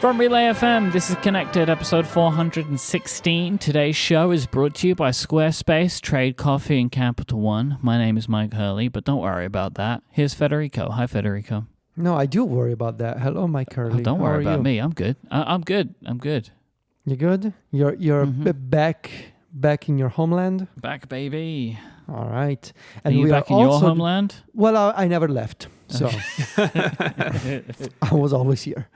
From Relay FM, this is Connected, episode 416. Today's show is brought to you by Squarespace, Trade Coffee, and Capital One. My name is Myke Hurley, but don't worry about that. Here's Federico. Hi, Federico. No, I do worry about that. Hello, Myke Hurley. Oh, don't worry about me. I'm good. I'm good. You good? You're back in your homeland? Back, baby. All right. And you back in your homeland? Well, I never left, so I was always here.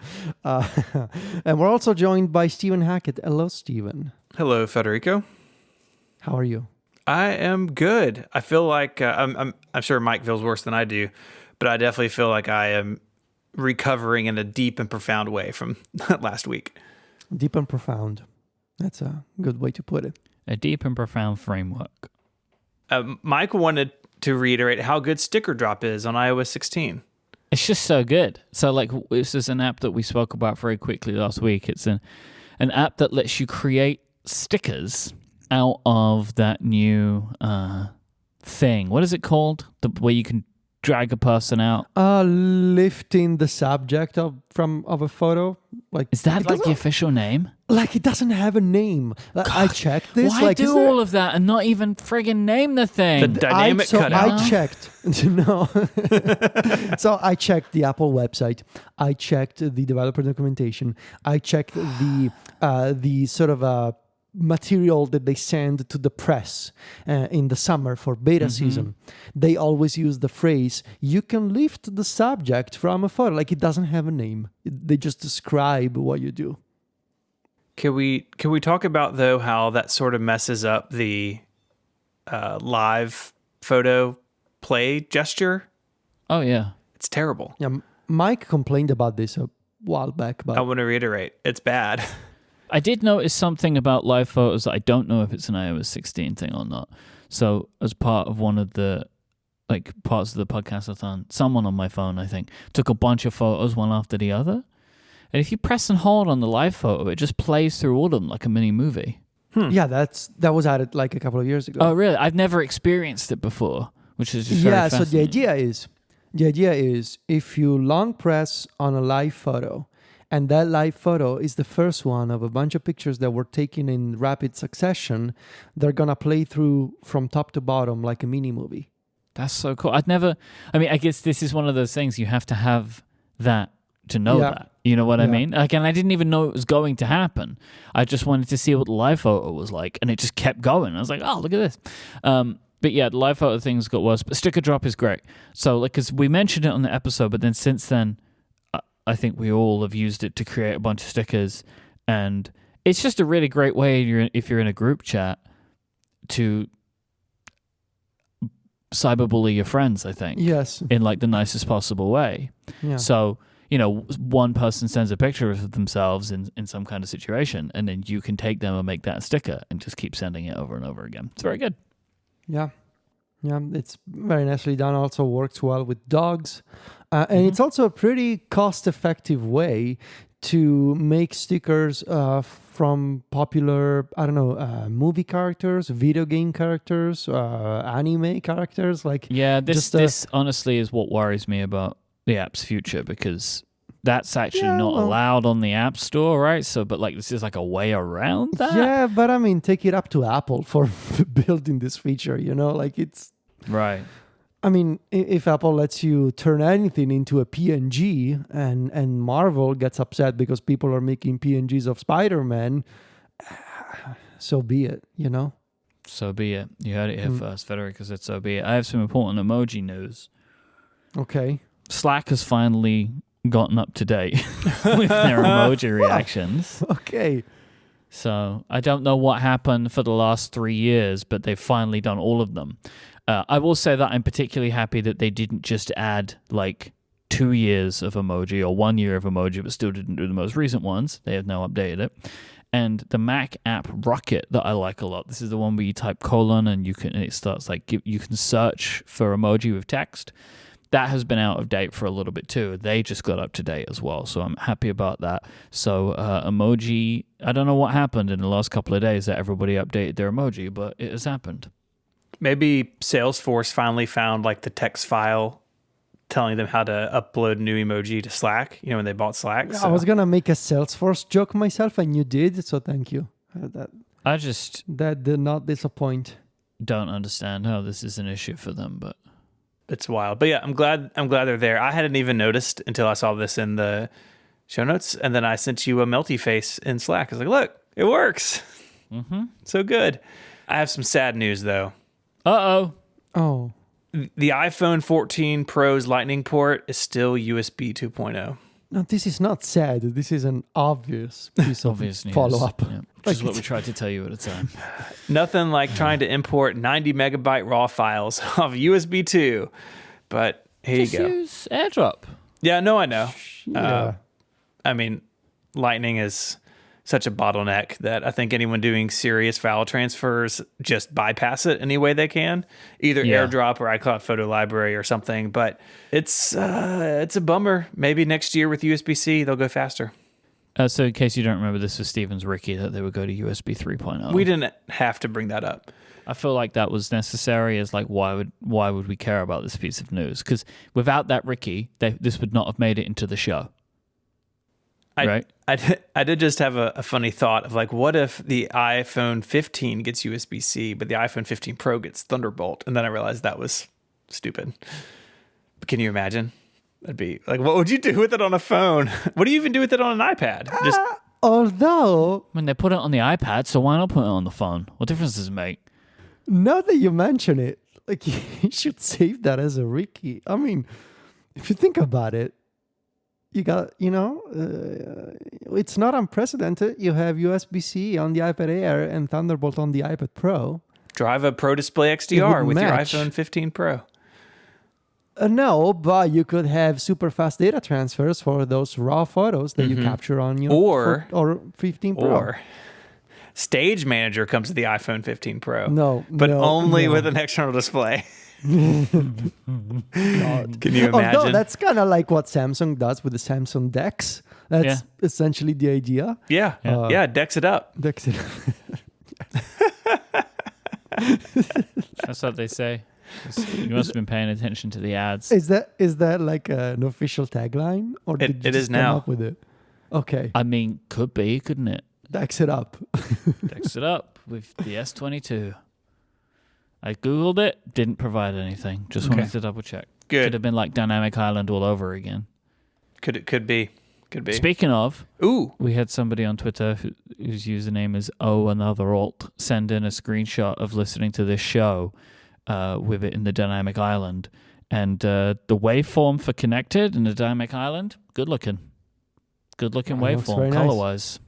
And we're also joined by Stephen Hackett. Hello, Stephen. Hello, Federico. How are you? I am good. I feel like I'm sure Myke feels worse than I do, but I definitely feel like I am recovering in a deep and profound way from last week. Deep and profound. That's a good way to put it. A deep and profound framework. Myke wanted to reiterate how good Sticker Drop is on iOS 16. It's just so good. So, like, this is an app that we spoke about very quickly last week. It's an app that lets you create stickers out of that new thing. What is it called? Where you can drag a person out. Lifting the subject of a photo. Like, is that like the official name? Like, it doesn't have a name. Like, I checked this. Why do all of that and not even friggin' name the thing? The dynamic cutout. I checked. No. So I checked the Apple website. I checked the developer documentation. I checked the sort of material that they send to the press in the summer for beta season. They always use the phrase, you can lift the subject from a photo. Like, it doesn't have a name. They just describe what you do. Can we talk about, though, how that sort of messes up the live photo play gesture? Oh, yeah. It's terrible. Yeah, Myke complained about this a while back. But I want to reiterate, it's bad. I did notice something about live photos that I don't know if it's an iOS 16 thing or not. So as part of one of the parts of the podcast-a-thon, someone on my phone, I think, took a bunch of photos one after the other. And if you press and hold on the live photo, it just plays through all of them like a mini movie. Yeah, that was added like a couple of years ago. Oh, really? I've never experienced it before, which is just very fascinating. So the idea is if you long press on a live photo, and that live photo is the first one of a bunch of pictures that were taken in rapid succession, they're going to play through from top to bottom like a mini movie. That's so cool. I guess this is one of those things you have to have that to know that. You know what I mean? Again, I didn't even know it was going to happen. I just wanted to see what the live photo was like, and it just kept going. I was like, oh, look at this. But yeah, the live photo things got worse. But Sticker Drop is great. So, like, because we mentioned it on the episode, but then since then, I think we all have used it to create a bunch of stickers, and it's just a really great way if you're in a group chat to cyberbully your friends, I think. Yes. In like the nicest possible way. Yeah. So, one person sends a picture of themselves in some kind of situation, and then you can take them and make that a sticker and just keep sending it over and over again. It's very good. Yeah. Yeah, it's very nicely done. Also works well with dogs. And it's also a pretty cost-effective way to make stickers from popular, movie characters, video game characters, anime characters. This honestly is what worries me about the app's future, because that's actually not allowed on the App Store, right? So, but this is like a way around that? Yeah, but I mean, take it up to Apple for building this feature, it's... Right. I mean, if Apple lets you turn anything into a PNG and Marvel gets upset because people are making PNGs of Spider-Man, so be it, So be it. You heard it here first. Federico said so be it. I have some important emoji news. Okay. Slack has finally gotten up to date with their emoji reactions. Okay. So I don't know what happened for the last 3 years, but they've finally done all of them. I will say that I'm particularly happy that they didn't just add 2 years of emoji or 1 year of emoji, but still didn't do the most recent ones. They have now updated it. And the Mac app Rocket that I like a lot. This is the one where you type colon and it starts you can search for emoji with text. That has been out of date for a little bit too. They just got up to date as well, so I'm happy about that. So emoji, I don't know what happened in the last couple of days that everybody updated their emoji, but it has happened. Maybe Salesforce finally found the text file telling them how to upload new emoji to Slack, when they bought Slack. I was going to make a Salesforce joke myself, and you did, so thank you. I just That did not disappoint. don't understand how this is an issue for them, but it's wild. But yeah, I'm glad they're there. I hadn't even noticed until I saw this in the show notes, and then I sent you a melty face in Slack. I was like, look, it works. Mm-hmm. So good. I have some sad news, though. Oh. The iPhone 14 Pro's Lightning port is still USB 2.0. No, this is not sad. This is an obvious piece of Obvious news. follow-up. Yeah, which is what we tried to tell you at the time. Nothing like trying to import 90 megabyte RAW files off USB 2. But here Just you go. use AirDrop. Yeah, no, I know. Yeah. I mean, Lightning is such a bottleneck that I think anyone doing serious file transfers just bypass it any way they can, either AirDrop or iCloud Photo Library or something. But it's a bummer. Maybe next year with USB-C, they'll go faster. So in case you don't remember, this was Steven's Ricky that they would go to USB 3.0. We didn't have to bring that up. I feel like that was necessary as like, why would we care about this piece of news? Because without that Ricky, this would not have made it into the show. Right? I did just have a funny thought of like, what if the iPhone 15 gets USB-C, but the iPhone 15 Pro gets Thunderbolt? And then I realized that was stupid. But can you imagine? That'd be like, what would you do with it on a phone? What do you even do with it on an iPad? Just Although, I mean, they put it on the iPad, so why not put it on the phone? What difference does it make? now that you mention it, like you should save that as a Ricky. I mean, if you think about it, you got, it's not unprecedented. You have USB-C on the iPad Air and Thunderbolt on the iPad Pro. drive a Pro Display XDR with your iPhone 15 Pro. No, but you could have super fast data transfers for those raw photos that you capture on your or 15 Pro. Or Stage Manager comes with the iPhone 15 Pro. But only with an external display. Can you imagine? Although that's kind of like what Samsung does with the Samsung DeX. That's essentially the idea. Yeah, Dex it up. DeX it. That's what they say. You must have been paying attention to the ads. Is that like an official tagline, or did you it just is now. come up with it? Okay, I mean, could be, couldn't it? DeX it up. Dex it up with the S22. I Googled it, didn't provide anything. Just wanted to double check. Good. Could have been like Dynamic Island all over again. Could be. Speaking of, Ooh. we had somebody on Twitter whose username is another alt send in a screenshot of listening to this show with it in the Dynamic Island. And the waveform for connected in the Dynamic Island, good looking. Good looking waveform, color-wise.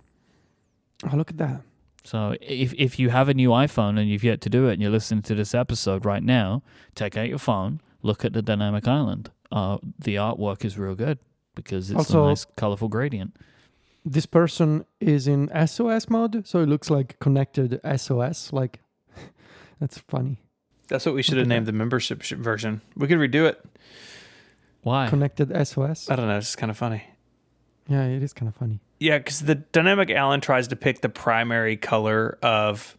Oh, look at that. So if you have a new iPhone and you've yet to do it and you're listening to this episode right now, take out your phone, look at the Dynamic Island. The artwork is real good because it's also, a nice colorful gradient. This person is in SOS mode, so it looks like connected SOS. Like, that's funny. That's what we should have named the membership version. We could redo it. Why? Connected SOS. I don't know. It's just kind of funny. Yeah, it is kind of funny. Yeah, because the Dynamic Island tries to pick the primary color of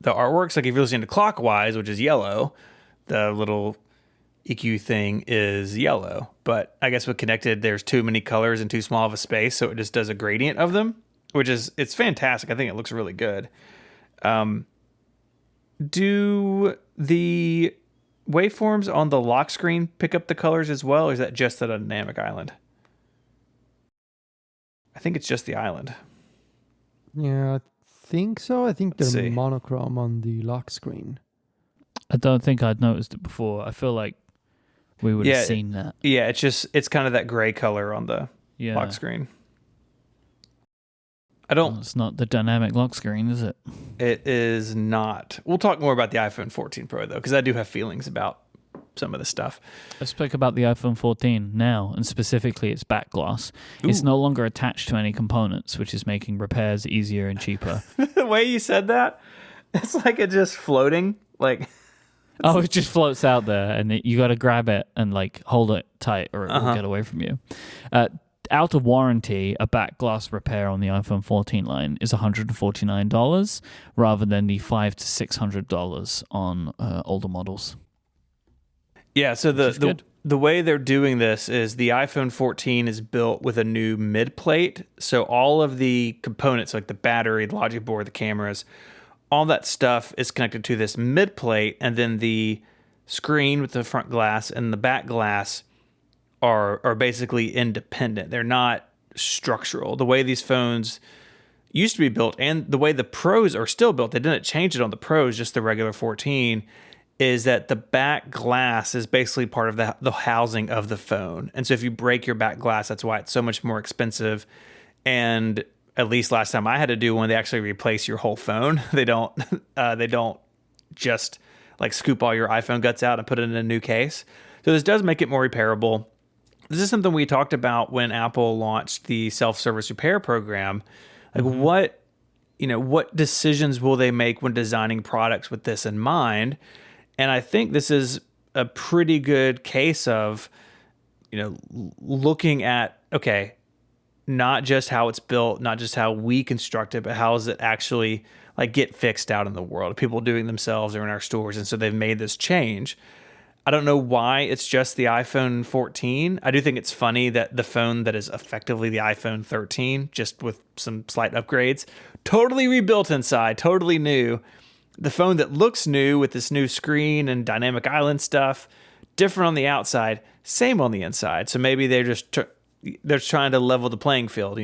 the artworks. Like if you're listening to Clockwise, which is yellow, the little EQ thing is yellow. But I guess with Connected, there's too many colors in too small of a space, so it just does a gradient of them, it's fantastic. I think it looks really good. Do the waveforms on the lock screen pick up the colors as well, or is that just the Dynamic Island? I think it's just the island. Yeah, I think so. I think Let's they're see. monochrome on the lock screen. I don't think I'd noticed it before. I feel like we would have seen that. Yeah, it's kind of that gray color on the Yeah. lock screen. Well, it's not the dynamic lock screen, is it? It is not. We'll talk more about the iPhone 14 Pro, though, because I do have feelings about some of the stuff. Let's speak about the iPhone 14 now, and specifically its back glass. Ooh. It's no longer attached to any components, which is making repairs easier and cheaper. The way you said that, it's like it's just floating. Like, oh, it just floats out there, and you got to grab it and like hold it tight, or it will get away from you. Out of warranty, a back glass repair on the iPhone 14 line is $149 rather than the $500 to $600 on older models. yeah. So the the way they're doing this is the iPhone 14 is built with a new mid plate. So all of the components like the battery, the logic board, the cameras, all that stuff is connected to this mid plate, and then the screen with the front glass and the back glass are basically independent. They're not structural. The way these phones used to be built and the way the Pros are still built, they didn't change it on the Pros, just the regular 14, is that the back glass is basically part of the housing of the phone. And so if you break your back glass, that's why it's so much more expensive. And at least last time I had to do one, they actually replace your whole phone. They don't just like scoop all your iPhone guts out and put it in a new case. So this does make it more repairable. This is something we talked about when Apple launched the self-service repair program. Like what decisions will they make when designing products with this in mind? And I think this is a pretty good case of, looking at, okay, not just how it's built, not just how we construct it, but how does it actually like get fixed out in the world? People doing themselves or in our stores. And so they've made this change. I don't know why it's just the iPhone 14. I do think it's funny that the phone that is effectively the iPhone 13, just with some slight upgrades, totally rebuilt inside, totally new. The phone that looks new with this new screen and dynamic island stuff, different on the outside, same on the inside. So maybe they're just they're trying to level the playing field,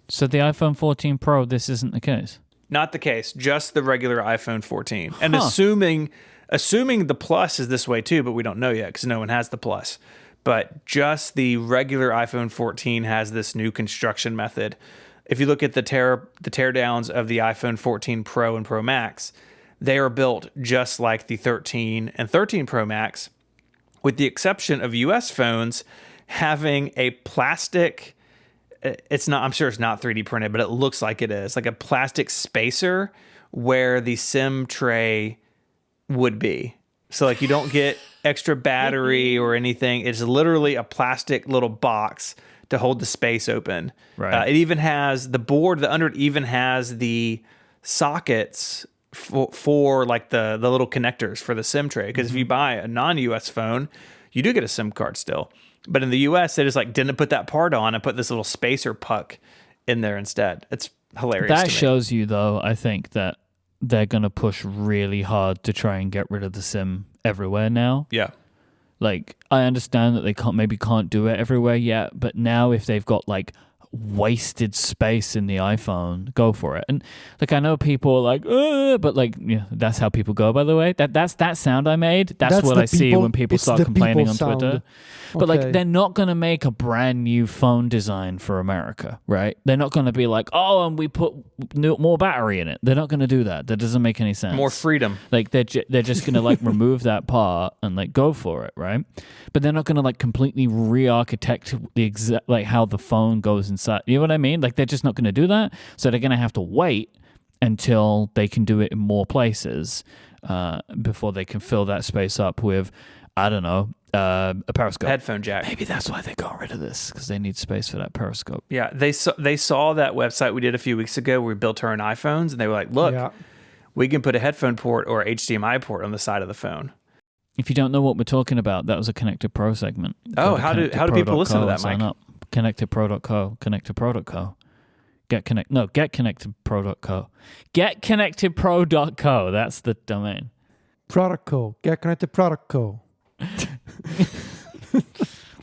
So the iPhone 14 Pro, this isn't the case? Not the case, just the regular iPhone 14. And assuming the Plus is this way too, but we don't know yet because no one has the Plus. But just the regular iPhone 14 has this new construction method. If you look at the teardowns of the iPhone 14 Pro and Pro Max, they are built just like the 13 and 13 Pro Max, with the exception of US phones having a plastic, I'm sure it's not 3D printed, but it looks like it is, like a plastic spacer where the SIM tray would be. So like you don't get extra battery or anything. It's literally a plastic little box to hold the space open. Right. It even has the board, the under it even has the sockets for like the little connectors for the SIM tray. Because if you buy a non-US phone, you do get a SIM card still. But in the US, they just like didn't put that part on and put this little spacer puck in there instead. It's hilarious. That shows you, though, I think that they're going to push really hard to try and get rid of the SIM everywhere now. Yeah. Like, I understand that they can't do it everywhere yet, but now if they've got like wasted space in the iPhone, go for it. And like, I know people are like, but like, that's how people go, by the way. That's that sound I made. That's what I see when people start complaining on Twitter. But like, they're not going to make a brand new phone design for America, right? They're not going to be like, oh, and we put more battery in it. They're not going to do that. That doesn't make any sense. More freedom. Like they're just going to like remove that part and like go for it, right? But they're not going to like completely re-architect the exact like how the phone goes inside. You know what I mean? Like they're just not going to do that. So they're going to have to wait until they can do it in more places before they can fill that space up with, I don't know, a periscope, headphone jack. Maybe that's why they got rid of this, because they need space for that periscope. Yeah, they saw that website we did a few weeks ago where we built our own iPhones, and they were like, "Look, we can put a headphone port or HDMI port on the side of the phone." If you don't know what we're talking about, that was a Connected Pro segment. Oh, how do people listen to that, Myke? Sign up. ConnectedPro.co. ConnectedPro.co. Get ConnectedPro.co. GetConnectedPro.co. That's the domain. Product Co. Get Connected Product Co.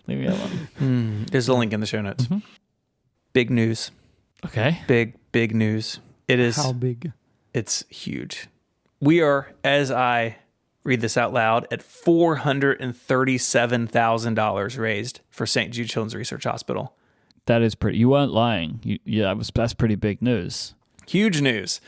Leave me alone. There's a link in the show notes. Mm-hmm. Big news. Okay. Big news. It is. How big? It's huge. We are, as I read this out loud, at $437,000 raised for St. Jude Children's Research Hospital. That is pretty. You weren't lying. That's pretty big news. Huge news.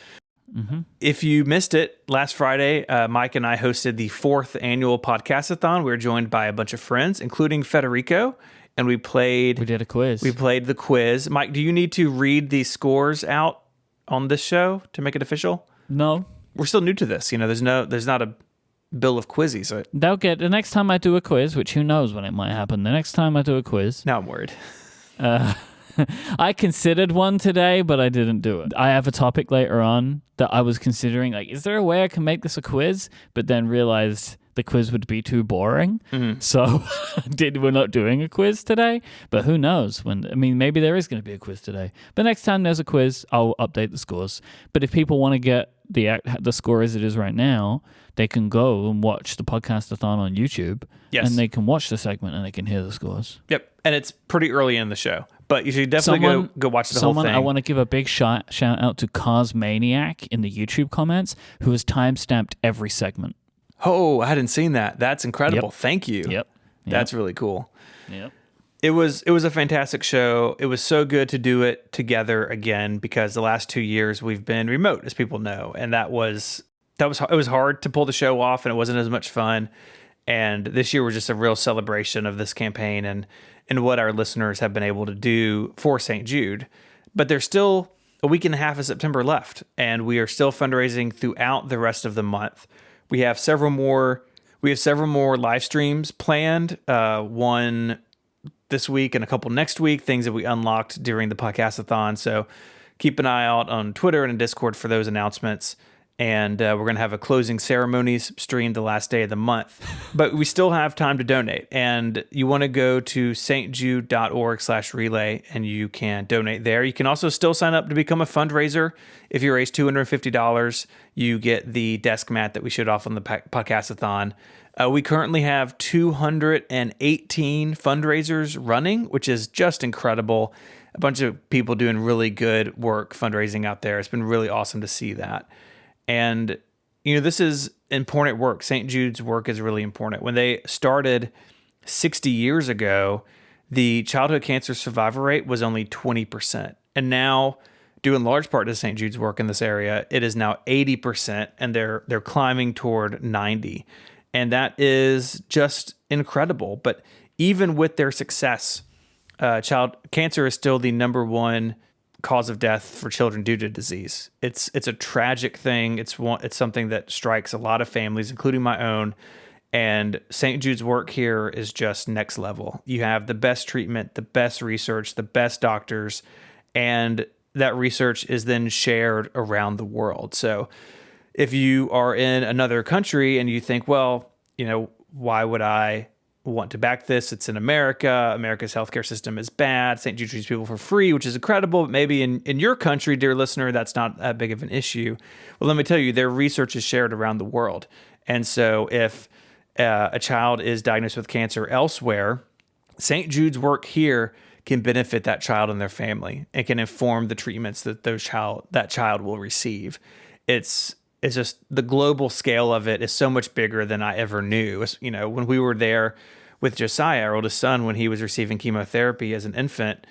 Mm-hmm. If you missed it, last Friday, Myke and I hosted the 4th annual podcast-a-thon. We were joined by a bunch of friends, including Federico, and we did a quiz. We played the quiz. Myke, do you need to read the scores out on this show to make it official? No. We're still new to this. There's not a bill of quizzies. So they'll get the next time I do a quiz, which who knows when it might happen. The next time I do a quiz. Now I'm worried. I considered one today, but I didn't do it. I have a topic later on that I was considering, like, is there a way I can make this a quiz? But then realized the quiz would be too boring. So we're not doing a quiz today, but who knows maybe there is going to be a quiz today, but next time there's a quiz, I'll update the scores. But if people want to get the score as it is right now, they can go and watch the podcast-a-thon on YouTube. Yes. And they can watch the segment and they can hear the scores. Yep. And it's pretty early in the show, but you should definitely go watch the whole thing. I want to give a big shout out to Cars Maniac in the YouTube comments, who has timestamped every segment. Oh, I hadn't seen that. That's incredible. Yep. Thank you. Yep. That's really cool. Yep. It was a fantastic show. It was so good to do it together again, because the last 2 years we've been remote, as people know, and it was hard to pull the show off, and it wasn't as much fun. And this year was just a real celebration of this campaign and what our listeners have been able to do for St. Jude. But there's still a week and a half of September left, and we are still fundraising throughout the rest of the month. We have several more live streams planned. One this week and a couple next week, things that we unlocked during the podcast-a-thon. So keep an eye out on Twitter and in Discord for those announcements. And we're going to have a closing ceremonies stream the last day of the month. But we still have time to donate. And you want to go to stjude.org/relay and you can donate there. You can also still sign up to become a fundraiser. If you raise $250, you get the desk mat that we showed off on the podcast-a-thon. We currently have 218 fundraisers running, which is just incredible. A bunch of people doing really good work fundraising out there. It's been really awesome to see that. And, this is important work. St. Jude's work is really important. When they started 60 years ago, the childhood cancer survival rate was only 20%. And now, due in large part to St. Jude's work in this area, it is now 80%, and they're climbing toward 90%. And that is just incredible. But even with their success, child cancer is still the number one cause of death for children due to disease. It's a tragic thing. It's something that strikes a lot of families, including my own. And St. Jude's work here is just next level. You have the best treatment, the best research, the best doctors, and that research is then shared around the world. So if you are in another country and you think, well, why would I want to back this? It's in America. America's healthcare system is bad. St. Jude treats people for free, which is incredible. But maybe in your country, dear listener, that's not that big of an issue. Well, let me tell you, their research is shared around the world. And so if a child is diagnosed with cancer elsewhere, St. Jude's work here can benefit that child and their family and can inform the treatments that that child will receive. It's just the global scale of it is so much bigger than I ever knew. When we were there with Josiah, our oldest son, when he was receiving chemotherapy as an infant,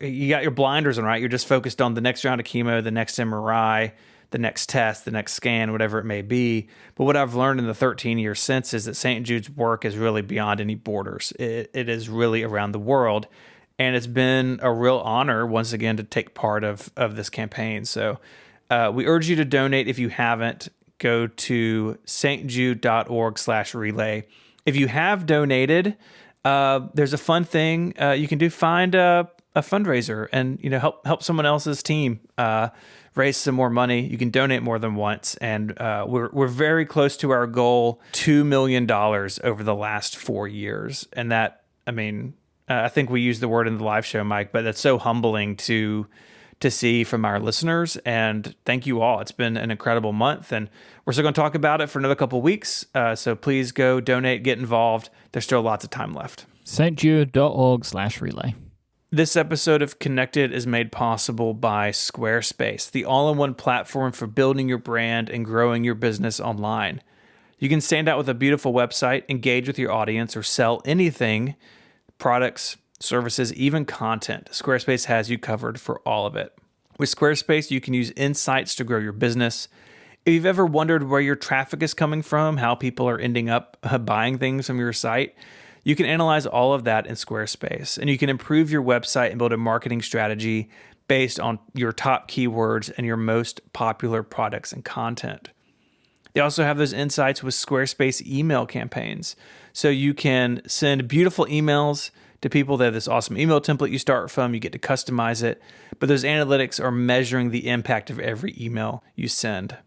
you got your blinders on, right? You're just focused on the next round of chemo, the next MRI, the next test, the next scan, whatever it may be. But what I've learned in the 13 years since is that St. Jude's work is really beyond any borders. It is really around the world. And it's been a real honor, once again, to take part of this campaign. So we urge you to donate if you haven't. Go to stjude.org/relay. If you have donated, there's a fun thing you can do. Find a fundraiser and help someone else's team raise some more money. You can donate more than once, and we're very close to our goal, $2 million over the last 4 years. And that, I think we used the word in the live show, Myke, but that's so humbling to see from our listeners. And thank you all. It's been an incredible month, and we're still going to talk about it for another couple of weeks. So please go donate, get involved. There's still lots of time left. stjude.org/relay. This episode of Connected is made possible by Squarespace, the all-in-one platform for building your brand and growing your business online. You can stand out with a beautiful website, engage with your audience, or sell anything, products, services, even content. Squarespace has you covered for all of it. With Squarespace, you can use insights to grow your business. If you've ever wondered where your traffic is coming from, how people are ending up buying things from your site, you can analyze all of that in Squarespace, and you can improve your website and build a marketing strategy based on your top keywords and your most popular products and content. They also have those insights with Squarespace email campaigns. So you can send beautiful emails to people. They have this awesome email template you start from. You get to customize it. But those analytics are measuring the impact of every email you send.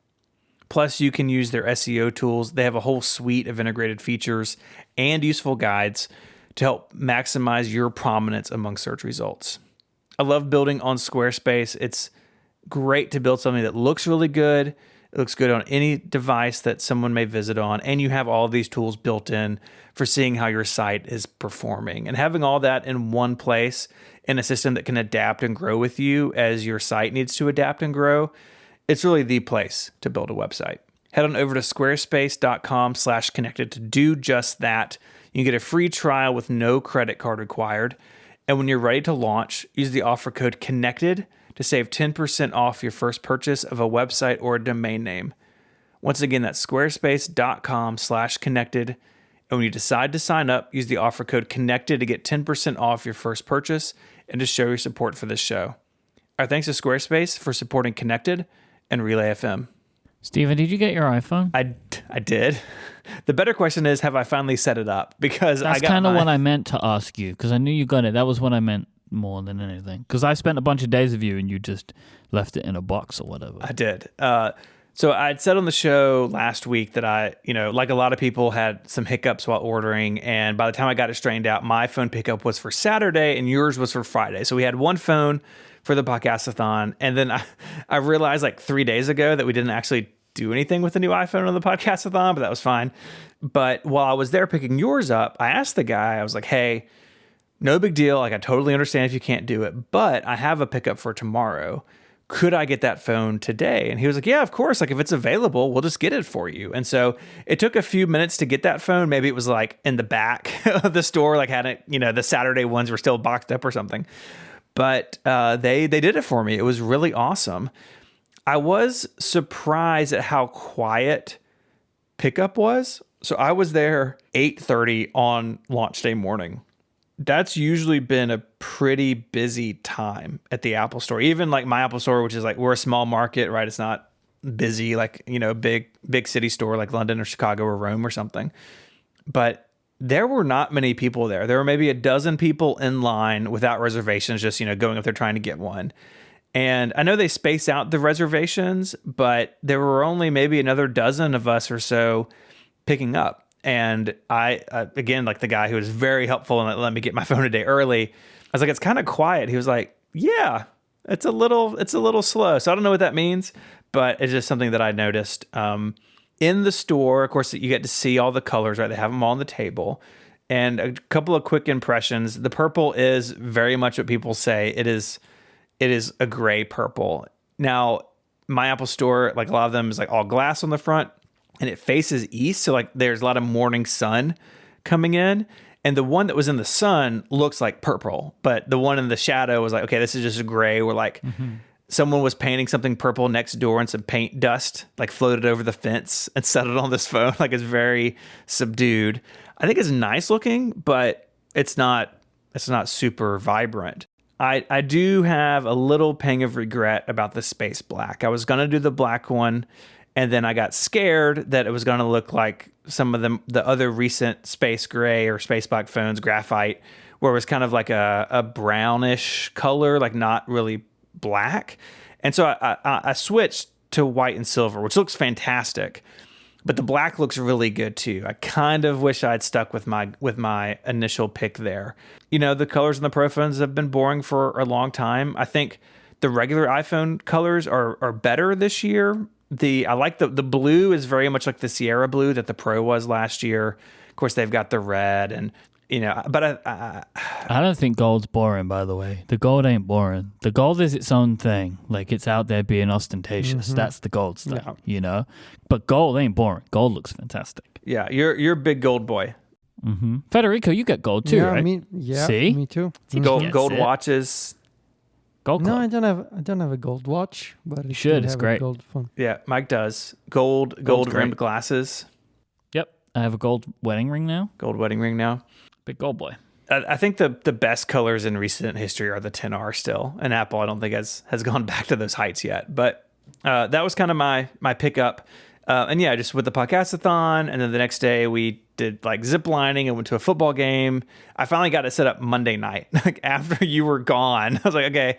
Plus, you can use their SEO tools. They have a whole suite of integrated features and useful guides to help maximize your prominence among search results. I love building on Squarespace. It's great to build something that looks really good. It looks good on any device that someone may visit on, and you have all of these tools built in for seeing how your site is performing. And having all that in one place in a system that can adapt and grow with you as your site needs to adapt and grow, it's really the place to build a website. Head on over to squarespace.com/connected to do just that. You can get a free trial with no credit card required. And when you're ready to launch, use the offer code CONNECTED to save 10% off your first purchase of a website or a domain name. Once again, that's squarespace.com/connected. And when you decide to sign up, use the offer code CONNECTED to get 10% off your first purchase and to show your support for this show. Our thanks to Squarespace for supporting Connected and Relay FM. Steven, did you get your iPhone? I did. The better question is, have I finally set it up? Because That's I got kind of my- what I meant to ask you, because I knew you got it. That was what I meant more than anything. Because I spent a bunch of days with you and you just left it in a box or whatever. I did. So I'd said on the show last week that I, like a lot of people, had some hiccups while ordering. And by the time I got it straightened out, my phone pickup was for Saturday and yours was for Friday. So we had one phone for the podcastathon. And then I realized like 3 days ago that we didn't actually do anything with the new iPhone on the podcastathon, but that was fine. But while I was there picking yours up, I asked the guy, I was like, hey, no big deal. Like, I totally understand if you can't do it, but I have a pickup for tomorrow. Could I get that phone today? And he was like, yeah, of course. Like, if it's available, we'll just get it for you. And so it took a few minutes to get that phone. Maybe it was like in the back of the store, like hadn't, the Saturday ones were still boxed up or something. But they did it for me. It was really awesome. I was surprised at how quiet pickup was. So I was there 8:30 on launch day morning. That's usually been a pretty busy time at the Apple Store. Even like my Apple Store, which is like, we're a small market, right? It's not busy like, big city store like London or Chicago or Rome or something. But there were not many people there. There were maybe a dozen people in line without reservations, just, going up there trying to get one. And I know they space out the reservations, but there were only maybe another dozen of us or so picking up. And I, again, like the guy who was very helpful and let me get my phone a day early, I was like, it's kind of quiet. He was like, yeah, it's a little slow. So I don't know what that means, but it's just something that I noticed. In the store, of course, you get to see all the colors, right? They have them all on the table. And a couple of quick impressions. The purple is very much what people say. It is a gray purple. Now, my Apple Store, like a lot of them, is like all glass on the front and it faces east. So like there's a lot of morning sun coming in. And the one that was in the sun looks like purple, but the one in the shadow was like, okay, this is just a gray. We're like, someone was painting something purple next door and some paint dust like floated over the fence and settled on this phone. Like, it's very subdued. I think it's nice looking, but it's not super vibrant. I do have a little pang of regret about the space black. I was going to do the black one, and then I got scared that it was going to look like some of the other recent space gray or space black phones, graphite, where it was kind of like a brownish color, like not really black. And so I switched to white and silver, which looks fantastic. But the black looks really good too. I kind of wish I'd stuck with my initial pick there. The colors in the Pro phones have been boring for a long time. I think the regular iPhone colors are better this year. I like the blue is very much like the Sierra blue that the Pro was last year. Of course, they've got the red and but I don't think gold's boring, by the way. The gold ain't boring. The gold is its own thing. Like, it's out there being ostentatious. That's the gold stuff, But gold ain't boring. Gold looks fantastic. Yeah, you're a big gold boy. Federico, you got gold too, right? See? Me too. Gold watches. Gold No, club. I don't have a gold watch, but I should. It's have great. a gold phone. Yeah, Myke does. Gold Gold's rimmed great. glasses. Yep. I have a gold wedding ring now. Gold wedding ring now. Big gold boy. I think the best colors in recent history are the 10R still, and Apple I don't think has gone back to those heights yet. But that was kind of my pickup, and yeah, just with the podcastathon, and then the next day we did like zip lining and went to a football game. I finally got it set up Monday night, like after you were gone. I was like, okay,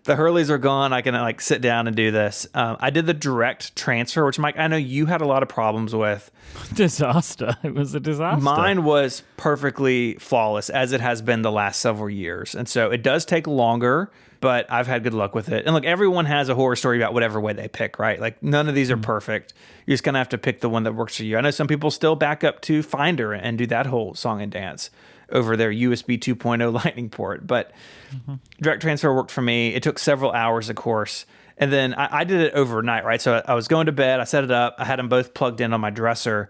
the Hurleys are gone. I can like sit down and do this. I did the direct transfer, which Myke, I know you had a lot of problems with. Disaster. It was a disaster. Mine was perfectly flawless, as it has been the last several years. And so it does take longer, but I've had good luck with it. And look, everyone has a horror story about whatever way they pick, right? Like none of these are perfect. You're just going to have to pick the one that works for you. I know some people still back up to Finder and do that whole song and dance over their USB 2.0 lightning port. But direct transfer worked for me. It took several hours, of course. And then I did it overnight, right? So I was going to bed. I set it up. I had them both plugged in on my dresser.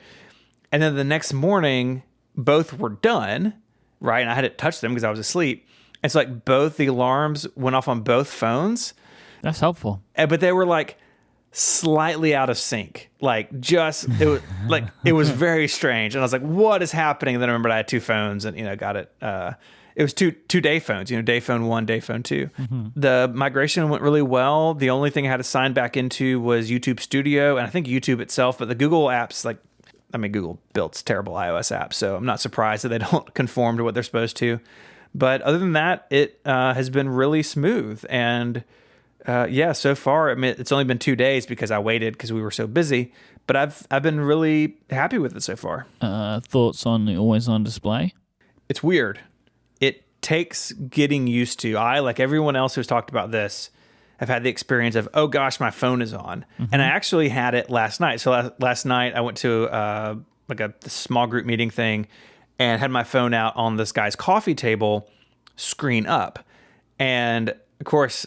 And then the next morning, both were done, right? And I hadn't touched them because I was asleep. And so like both the alarms went off on both phones. That's helpful. But they were like slightly out of sync. Like just, it was like, it was very strange. And I was like, what is happening? And then I remembered I had two phones and, got it. It was two day phones, day phone 1, day phone 2. The migration went really well. The only thing I had to sign back into was YouTube Studio and I think YouTube itself, but the Google apps, Google builds terrible iOS apps, so I'm not surprised that they don't conform to what they're supposed to. But other than that, it has been really smooth. And so far, it's only been 2 days because I waited because we were so busy, but I've been really happy with it so far. Thoughts on the always on display? It's weird. It takes getting used to. I, like everyone else who's talked about this, have had the experience of, oh gosh, my phone is on. And I actually had it last night. So last night I went to a small group meeting thing and had my phone out on this guy's coffee table, screen up. And of course,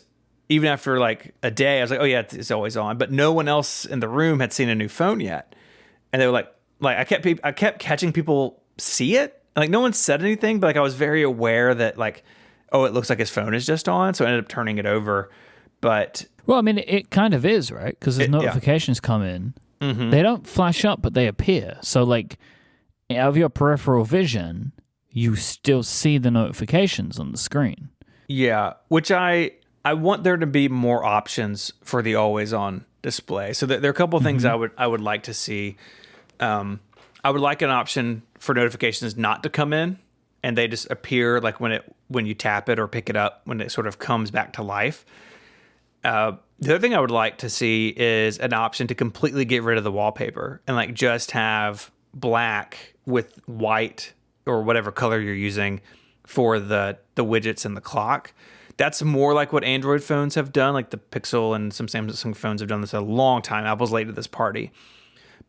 even after like a day, I was like, oh yeah, it's always on. But no one else in the room had seen a new phone yet. And they were like I kept catching people see it. Like no one said anything, but like I was very aware that like, oh, it looks like his phone is just on. So I ended up turning it over. But well, I mean, it kind of is, right? Because as notifications come in, they don't flash up, but they appear. So like out of your peripheral vision, you still see the notifications on the screen. Yeah, which I want there to be more options for the always on display. So there are a couple of things I would like to see. I would like an option for notifications not to come in and they just appear like when you tap it or pick it up, when it sort of comes back to life. The other thing I would like to see is an option to completely get rid of the wallpaper and like just have black with white or whatever color you're using for the widgets and the clock. That's more like what Android phones have done, like the Pixel and some Samsung phones have done this a long time. Apple's late to this party.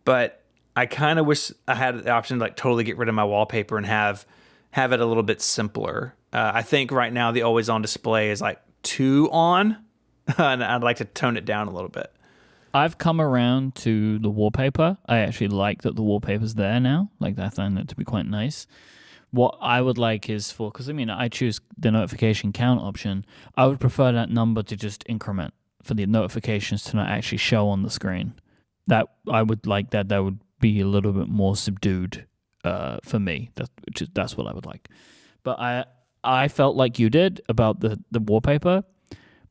But I kind of wish I had the option to like totally get rid of my wallpaper and have it a little bit simpler. I think right now the always on display is like too on, and I'd like to tone it down a little bit. I've come around to the wallpaper. I actually like that the wallpaper's there now. Like I find that to be quite nice. What I would like is because I choose the notification count option. I would prefer that number to just increment for the notifications to not actually show on the screen. That I would like that would be a little bit more subdued for me. That's what I would like. But I felt like you did about the wallpaper,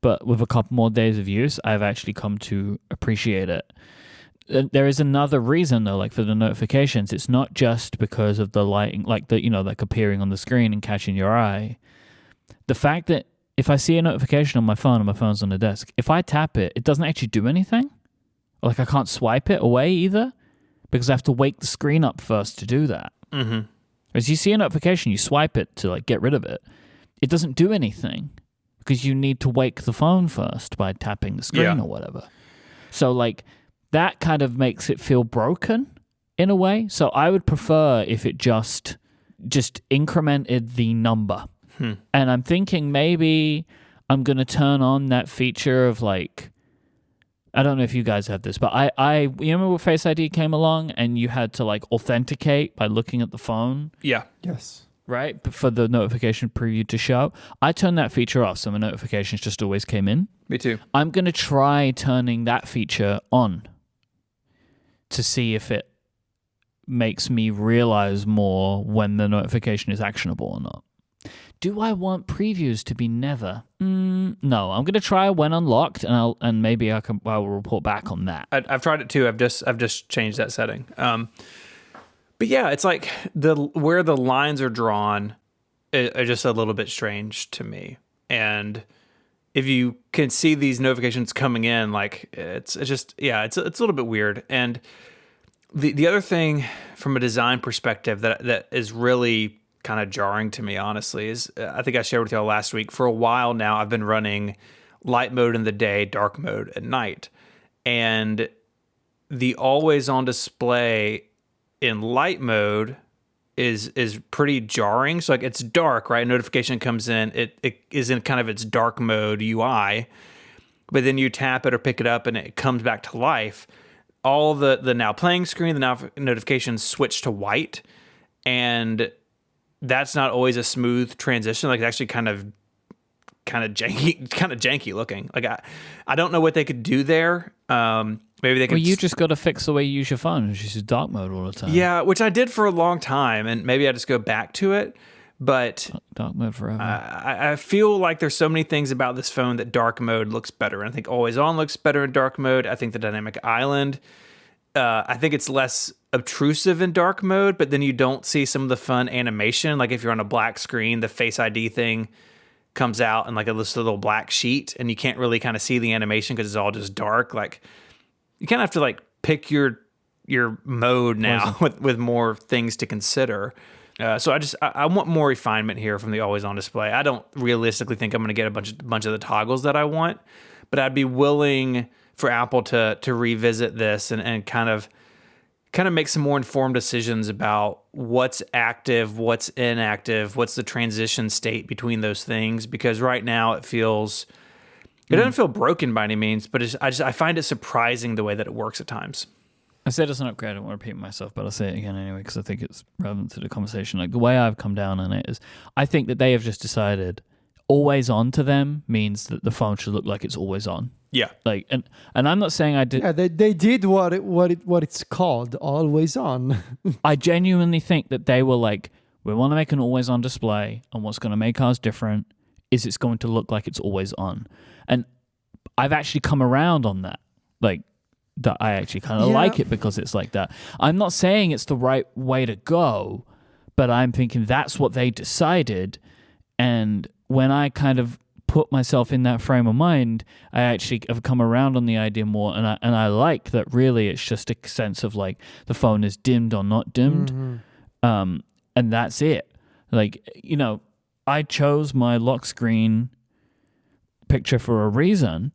but with a couple more days of use, I've actually come to appreciate it. There is another reason though, like for the notifications, it's not just because of the lighting, like like appearing on the screen and catching your eye. The fact that if I see a notification on my phone and my phone's on the desk, if I tap it, it doesn't actually do anything. Like I can't swipe it away either, because I have to wake the screen up first to do that. As you see a notification, you swipe it to like get rid of it. It doesn't do anything because you need to wake the phone first by tapping the screen or whatever. So like that kind of makes it feel broken in a way. So I would prefer if it just incremented the number. And I'm thinking maybe I'm going to turn on that feature of like, I don't know if you guys have this, but I you remember when Face ID came along and you had to like authenticate by looking at the phone? Yeah. Yes. Right? For the notification preview to show. I turned that feature off, so my notifications just always came in. Me too. I'm going to try turning that feature on to see if it makes me realize more when the notification is actionable or not. Do I want previews to be never? No, I'm going to try when unlocked, and maybe I will report back on that. I've tried it too. I've just changed that setting. But yeah, it's like where the lines are drawn are just a little bit strange to me. And if you can see these notifications coming in, like it's just, yeah, it's a little bit weird. And the other thing from a design perspective that is really kind of jarring to me, honestly, is I think I shared with y'all last week, for a while now, I've been running light mode in the day, dark mode at night. And the always on display in light mode is pretty jarring. So like it's dark, right? Notification comes in, it is in kind of its dark mode UI, but then you tap it or pick it up and it comes back to life. All the now playing screen, the now notifications switch to white, and that's not always a smooth transition. Like it's actually kind of janky looking. Like I don't know what they could do there. Maybe they could. Well, you just got to fix the way you use your phone. Just use dark mode all the time. Yeah, which I did for a long time, and maybe I just go back to it. But dark mode forever. I feel like there's so many things about this phone that dark mode looks better. And I think always on looks better in dark mode. I think the dynamic island, I think it's less obtrusive in dark mode, but then you don't see some of the fun animation. Like if you're on a black screen, the Face ID thing comes out and like a little black sheet, and you can't really kind of see the animation because it's all just dark. Like you kind of have to like pick your mode now with more things to consider. So I want more refinement here from the always on display. I don't realistically think I'm going to get a bunch of the toggles that I want, but I'd be willing for Apple to revisit this and kind of make some more informed decisions about what's active, what's inactive, what's the transition state between those things. Because right now it doesn't feel broken by any means, but I find it surprising the way that it works at times. I said it's an upgrade. I don't want to repeat myself, but I'll say it again anyway because I think it's relevant to the conversation. Like the way I've come down on it is I think that they have just decided always on to them means that the phone should look like it's always on. Yeah. Like and I'm not saying I did. Yeah, they did what it's called, always on. I genuinely think that they were like, we want to make an always on display, and what's going to make ours different is it's going to look like it's always on. And I've actually come around on that. Like that I actually kind of like it because it's like that. I'm not saying it's the right way to go, but I'm thinking that's what they decided. And when I kind of put myself in that frame of mind, I actually have come around on the idea more, and I like that. Really, it's just a sense of like the phone is dimmed or not dimmed, and that's it. Like I chose my lock screen picture for a reason.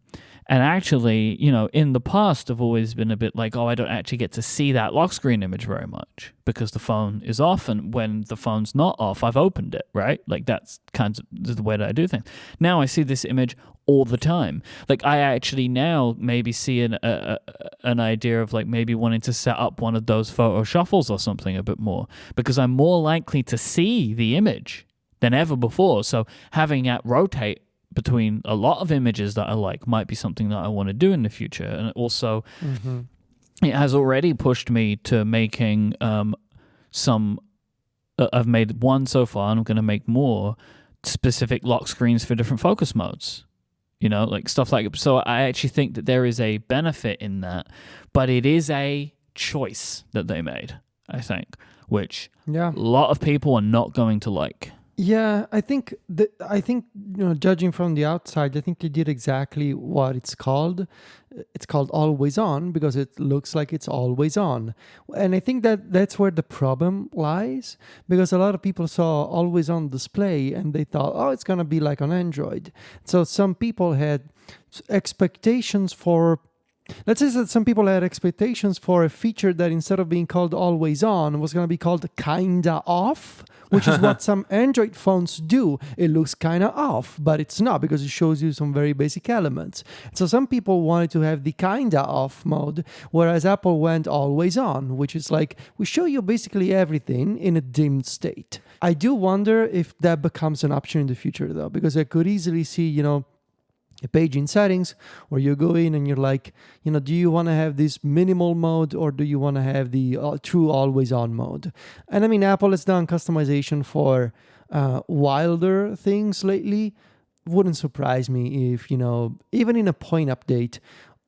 And actually, in the past, I've always been a bit like, I don't actually get to see that lock screen image very much because the phone is off. And when the phone's not off, I've opened it, right? Like that's kind of the way that I do things. Now I see this image all the time. Like I actually now maybe see an idea of like maybe wanting to set up one of those photo shuffles or something a bit more because I'm more likely to see the image than ever before. So having that rotate between a lot of images that I like might be something that I want to do in the future. And also, it has already pushed me to making some... I've made one so far, and I'm going to make more specific lock screens for different focus modes. Like stuff like... So I actually think that there is a benefit in that, but it is a choice that they made, I think, which a lot of people are not going to like. Yeah, I think judging from the outside, I think they did exactly what it's called. It's called always on because it looks like it's always on. And I think that's where the problem lies, because a lot of people saw always on display and they thought, it's going to be like on Android. So some people had expectations for... Let's say that some people had expectations for a feature that instead of being called always on was going to be called kinda off, which is what some Android phones do. It looks kinda off, but it's not because it shows you some very basic elements. So some people wanted to have the kinda off mode, whereas Apple went always on, which is like, we show you basically everything in a dimmed state. I do wonder if that becomes an option in the future though, because I could easily see, a page in settings where you go in and you're like, do you want to have this minimal mode or do you want to have the true always on mode? And I mean, Apple has done customization for wilder things lately. Wouldn't surprise me if, even in a point update,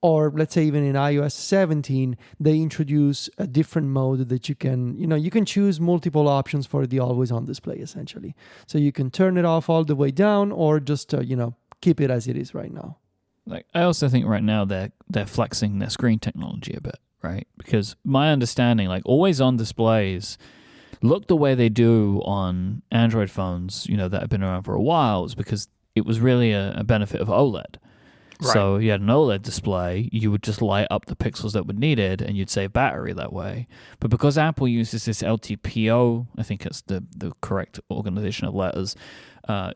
or let's say even in iOS 17, they introduce a different mode that you can choose multiple options for the always on display essentially. So you can turn it off all the way down or just, keep it as it is right now. Like, I also think right now they're flexing their screen technology a bit, right? Because my understanding, like always on displays, look the way they do on Android phones, that have been around for a while, is because it was really a benefit of OLED. Right. So you had an OLED display, you would just light up the pixels that were needed and you'd save battery that way. But because Apple uses this LTPO, I think it's the correct organization of letters,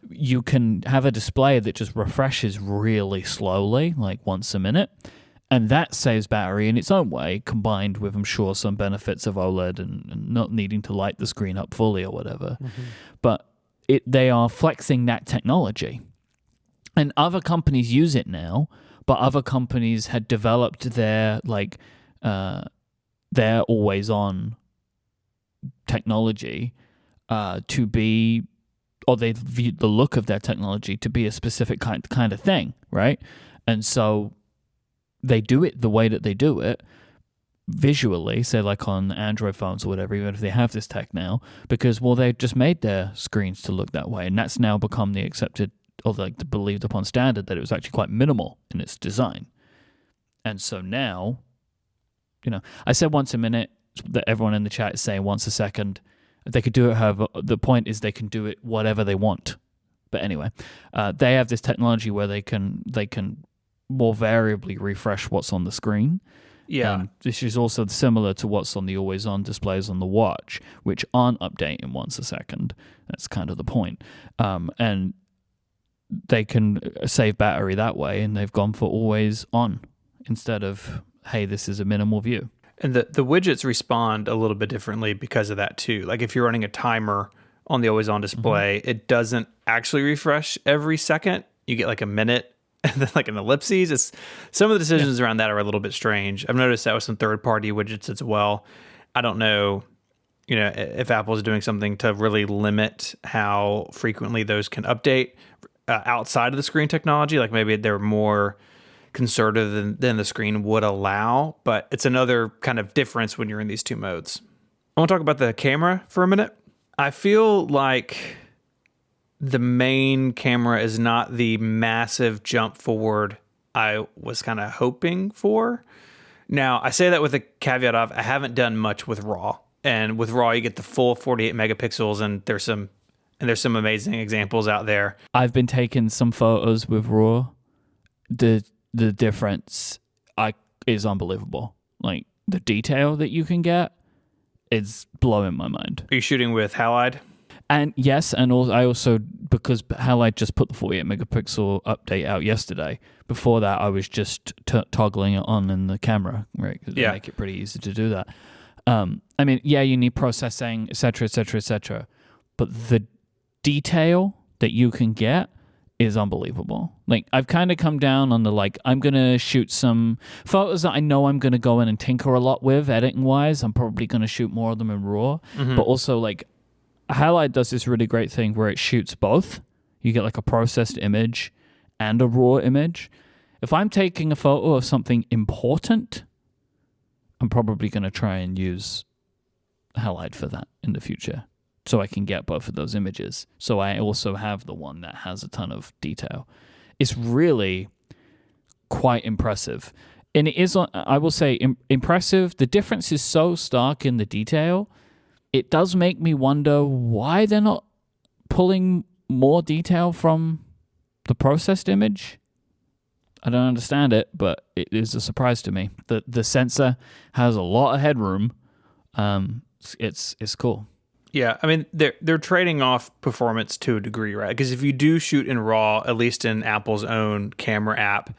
you can have a display that just refreshes really slowly, like once a minute. And that saves battery in its own way, combined with, I'm sure, some benefits of OLED and not needing to light the screen up fully or whatever. Mm-hmm. But they are flexing that technology. And other companies use it now, but other companies had developed their always-on technology to be, or they viewed the look of their technology to be a specific kind of thing, right? And so they do it the way that they do it visually, say like on Android phones or whatever, even if they have this tech now, because, well, they just made their screens to look that way, and that's now become the accepted or like the believed upon standard that it was actually quite minimal in its design. And so now, I said once a minute, that everyone in the chat is saying once a second. They could do it however, the point is they can do it whatever they want. But anyway, they have this technology where they can more variably refresh what's on the screen. Yeah. And this is also similar to what's on the always-on displays on the watch, which aren't updating once a second. That's kind of the point. And they can save battery that way, and they've gone for always on instead of, hey, this is a minimal view. And the widgets respond a little bit differently because of that too. Like if you're running a timer on the always on display, it doesn't actually refresh every second. You get like a minute and then like an ellipses. It's some of the decisions around that are a little bit strange. I've noticed that with some third-party widgets as well. I don't know, if Apple is doing something to really limit how frequently those can update outside of the screen technology. Like maybe they're more conservative than the screen would allow, but it's another kind of difference when you're in these two modes. I want to talk about the camera for a minute. I feel like the main camera is not the massive jump forward I was kind of hoping for. Now, I say that with a caveat of I haven't done much with RAW. And with RAW, you get the full 48 megapixels, and there's some amazing examples out there. I've been taking some photos with RAW. The difference is unbelievable. Like the detail that you can get is blowing my mind. Are you shooting with halide? And yes, and I also, because halide just put the 48 megapixel update out yesterday. Before that, I was just toggling it on in the camera, right? Because they make it pretty easy to do that. I mean, yeah, you need processing, et cetera, et cetera, et cetera. But the detail that you can get is unbelievable. Like, I've kind of come down on the, I'm going to shoot some photos that I know I'm going to go in and tinker a lot with, editing-wise. I'm probably going to shoot more of them in RAW. Mm-hmm. But also, halide does this really great thing where it shoots both. You get, a processed image and a RAW image. If I'm taking a photo of something important, I'm probably going to try and use halide for that in the future, so I can get both of those images. So I also have the one that has a ton of detail. It's really quite impressive. And it is, I will say, impressive. The difference is so stark in the detail. It does make me wonder why they're not pulling more detail from the processed image. I don't understand it, but it is a surprise to me. The sensor has a lot of headroom. It's cool. Yeah, I mean, they're trading off performance to a degree, right? Because if you do shoot in RAW, at least in Apple's own camera app,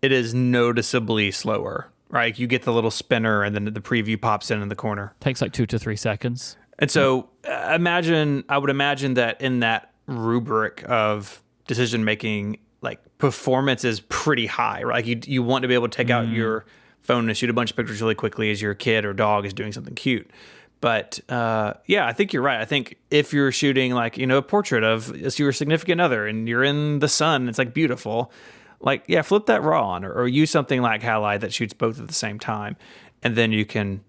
it is noticeably slower, right? You get the little spinner and then the preview pops in the corner. Takes 2 to 3 seconds. And so I would imagine that in that rubric of decision making, performance is pretty high, right? You want to be able to take out your phone and shoot a bunch of pictures really quickly as your kid or dog is doing something cute. But I think you're right. I think if you're shooting a portrait of your significant other and you're in the sun, it's beautiful. Flip that RAW on or use something like halide that shoots both at the same time, and then you can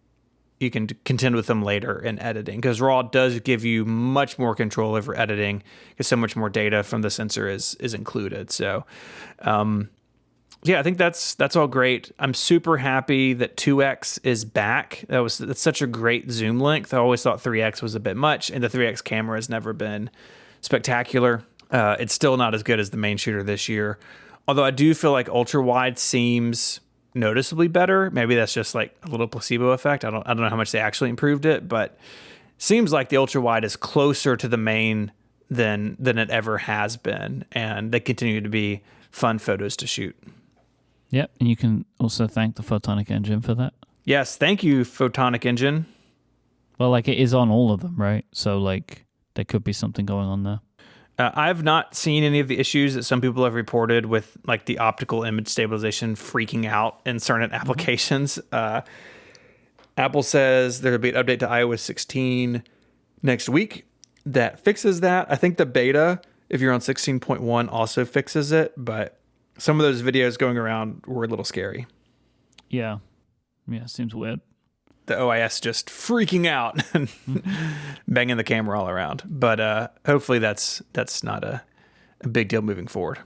you can contend with them later in editing, because RAW does give you much more control over editing because so much more data from the sensor is included. So, I think that's all great. I'm super happy that 2x is back. That's such a great zoom length. I always thought 3x was a bit much, and the 3x camera has never been spectacular. It's still not as good as the main shooter this year, although I do feel like ultra wide seems noticeably better. Maybe that's just like a little placebo effect. I don't know how much they actually improved it, but seems like the ultra wide is closer to the main than it ever has been, and they continue to be fun photos to shoot. Yep, and you can also thank the Photonic engine for that. Yes, thank you, Photonic engine. Well, like, it is on all of them, right? So like there could be something going on there. I've not seen any of the issues that some people have reported with like the optical image stabilization freaking out in certain applications. Apple says there'll be an update to iOS 16 next week that fixes that. I think the beta, if you're on 16.1, also fixes it, but some of those videos going around were a little scary. Yeah, seems weird. The OIS just freaking out and banging the camera all around. But hopefully that's not a big deal moving forward.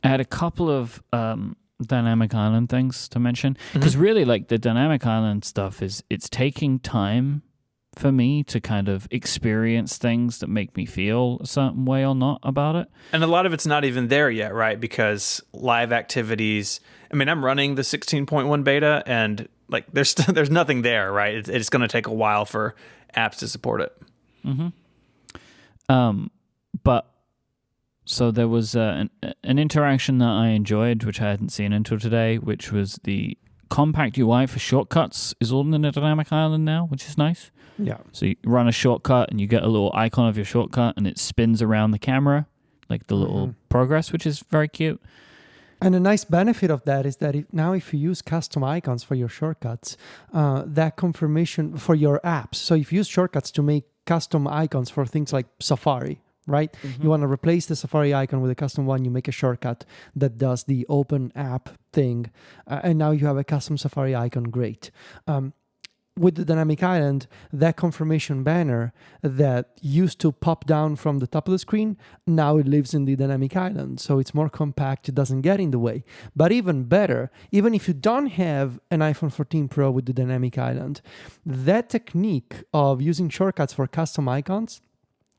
I had a couple of dynamic island things to mention, because really, like, the dynamic island stuff it's taking time for me to kind of experience things that make me feel a certain way or not about it. And a lot of it's not even there yet, right? Because live activities, I mean, I'm running the 16.1 beta, and like there's nothing there, right? It's going to take a while for apps to support it. But so there was an interaction that I enjoyed, which I hadn't seen until today, which was the compact UI for shortcuts is all in the dynamic island now, which is nice. Yeah. So you run a shortcut and you get a little icon of your shortcut and it spins around the camera, like the little progress, which is very cute. And a nice benefit of that is that if you use custom icons for your shortcuts, that confirmation for your apps. So if you use shortcuts to make custom icons for things like Safari, right? You want to replace the Safari icon with a custom one, you make a shortcut that does the open app thing. And now you have a custom Safari icon. Great. With the dynamic island, that confirmation banner that used to pop down from the top of the screen, now it lives in the dynamic island. So it's more compact, it doesn't get in the way. But even better, even if you don't have an iPhone 14 Pro with the dynamic island, that technique of using shortcuts for custom icons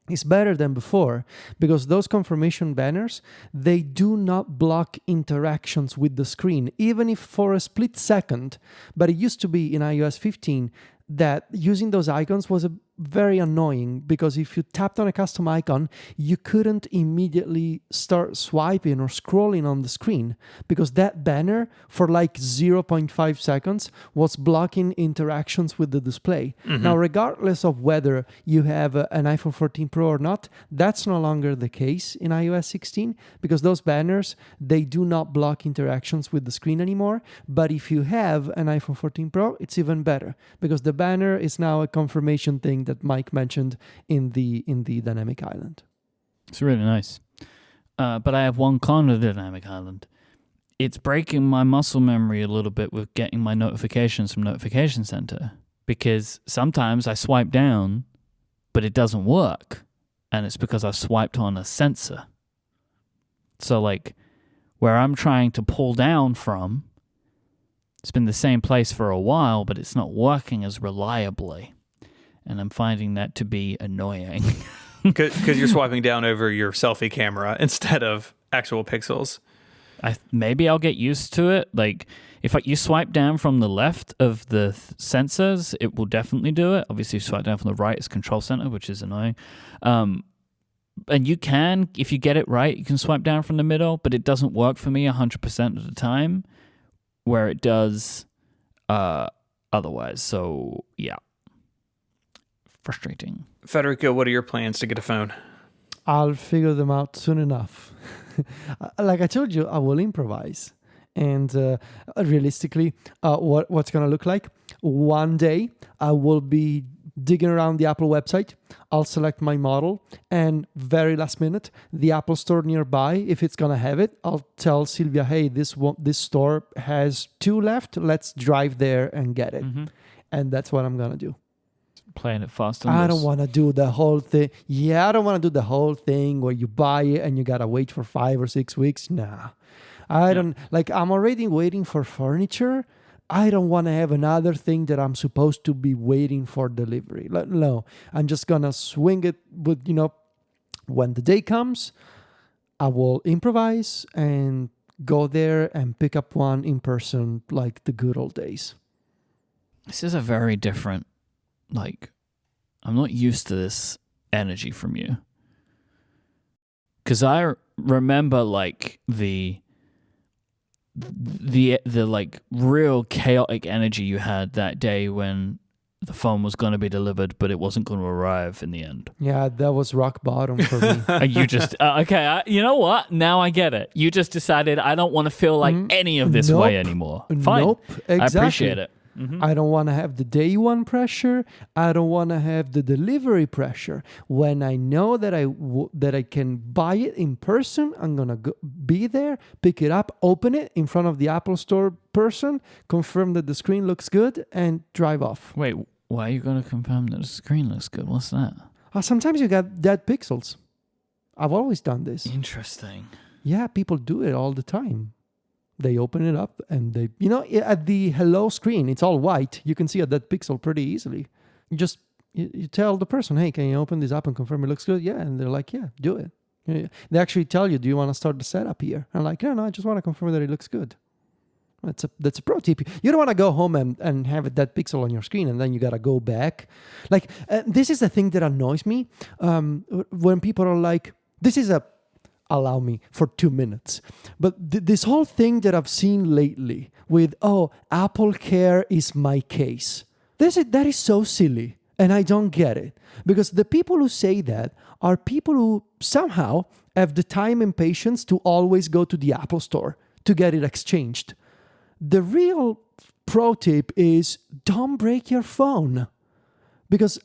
is better than before, because those confirmation banners, they do not block interactions with the screen, even if for a split second. But it used to be in iOS 15 that using those icons was very annoying, because if you tapped on a custom icon, you couldn't immediately start swiping or scrolling on the screen, because that banner for like 0.5 seconds was blocking interactions with the display. Now, regardless of whether you have an iPhone 14 Pro or not, that's no longer the case in iOS 16, because those banners, they do not block interactions with the screen anymore. But if you have an iPhone 14 Pro, it's even better, because the banner is now a confirmation thing that Myke mentioned in the dynamic island. It's really nice. But I have one con of the dynamic island. It's breaking my muscle memory a little bit with getting my notifications from Notification Center, because sometimes I swipe down, but it doesn't work. And it's because I've swiped on a sensor. So like where I'm trying to pull down from, it's been the same place for a while, but it's not working as reliably. And I'm finding that to be annoying. Because you're swiping down over your selfie camera instead of actual pixels. Maybe I'll get used to it. Like, if you swipe down from the left of the sensors, it will definitely do it. Obviously, if you swipe down from the right, it's Control Center, which is annoying. And you can, if you get it right, you can swipe down from the middle, but it doesn't work for me 100% of the time, where it does otherwise. So, yeah. Frustrating. Federico, what are your plans to get a phone? I'll figure them out soon enough. Like I told you, I will improvise. And realistically, what's going to look like? One day, I will be digging around the Apple website. I'll select my model, and very last minute, the Apple store nearby, if it's going to have it, I'll tell Sylvia, hey, this store has 2 left. Let's drive there and get it. And that's what I'm going to do. Playing it fast and I loose. don't want to do the whole thing. Yeah, I don't want to do the whole thing where you buy it and you got to wait for 5 or 6 weeks. Nah. I don't, like, I'm already waiting for furniture. I don't want to have another thing that I'm supposed to be waiting for delivery. No, I'm just going to swing it with, when the day comes, I will improvise and go there and pick up one in person like the good old days. This is a very different, like, I'm not used to this energy from you. Because I remember, like, the like real chaotic energy you had that day when the phone was going to be delivered, but it wasn't going to arrive in the end. Yeah, that was rock bottom for me. You just okay. You know what? Now I get it. You just decided I don't want to feel like any of this way anymore. Fine. Nope. Exactly. I appreciate it. Mm-hmm. I don't want to have the day one pressure. I don't want to have the delivery pressure. When I know that I can buy it in person, I'm gonna be there, pick it up, open it in front of the Apple Store person, confirm that the screen looks good, and drive off. Wait, why are you gonna confirm that the screen looks good? What's that? Sometimes you got dead pixels. I've always done this. Interesting. Yeah, people do it all the time. They open it up and they, at the hello screen, it's all white. You can see a dead pixel pretty easily. You tell the person, hey, can you open this up and confirm it looks good? Yeah. And they're like, yeah, do it. Yeah. They actually tell you, do you want to start the setup here? I'm like, no, I just want to confirm that it looks good. That's a pro tip. You don't want to go home and have a dead pixel on your screen and then you got to go back. Like, this is the thing that annoys me when people are like, allow me for 2 minutes. But this whole thing that I've seen lately with, Apple Care is my case. That is so silly. And I don't get it. Because the people who say that are people who somehow have the time and patience to always go to the Apple Store to get it exchanged. The real pro tip is don't break your phone. Because,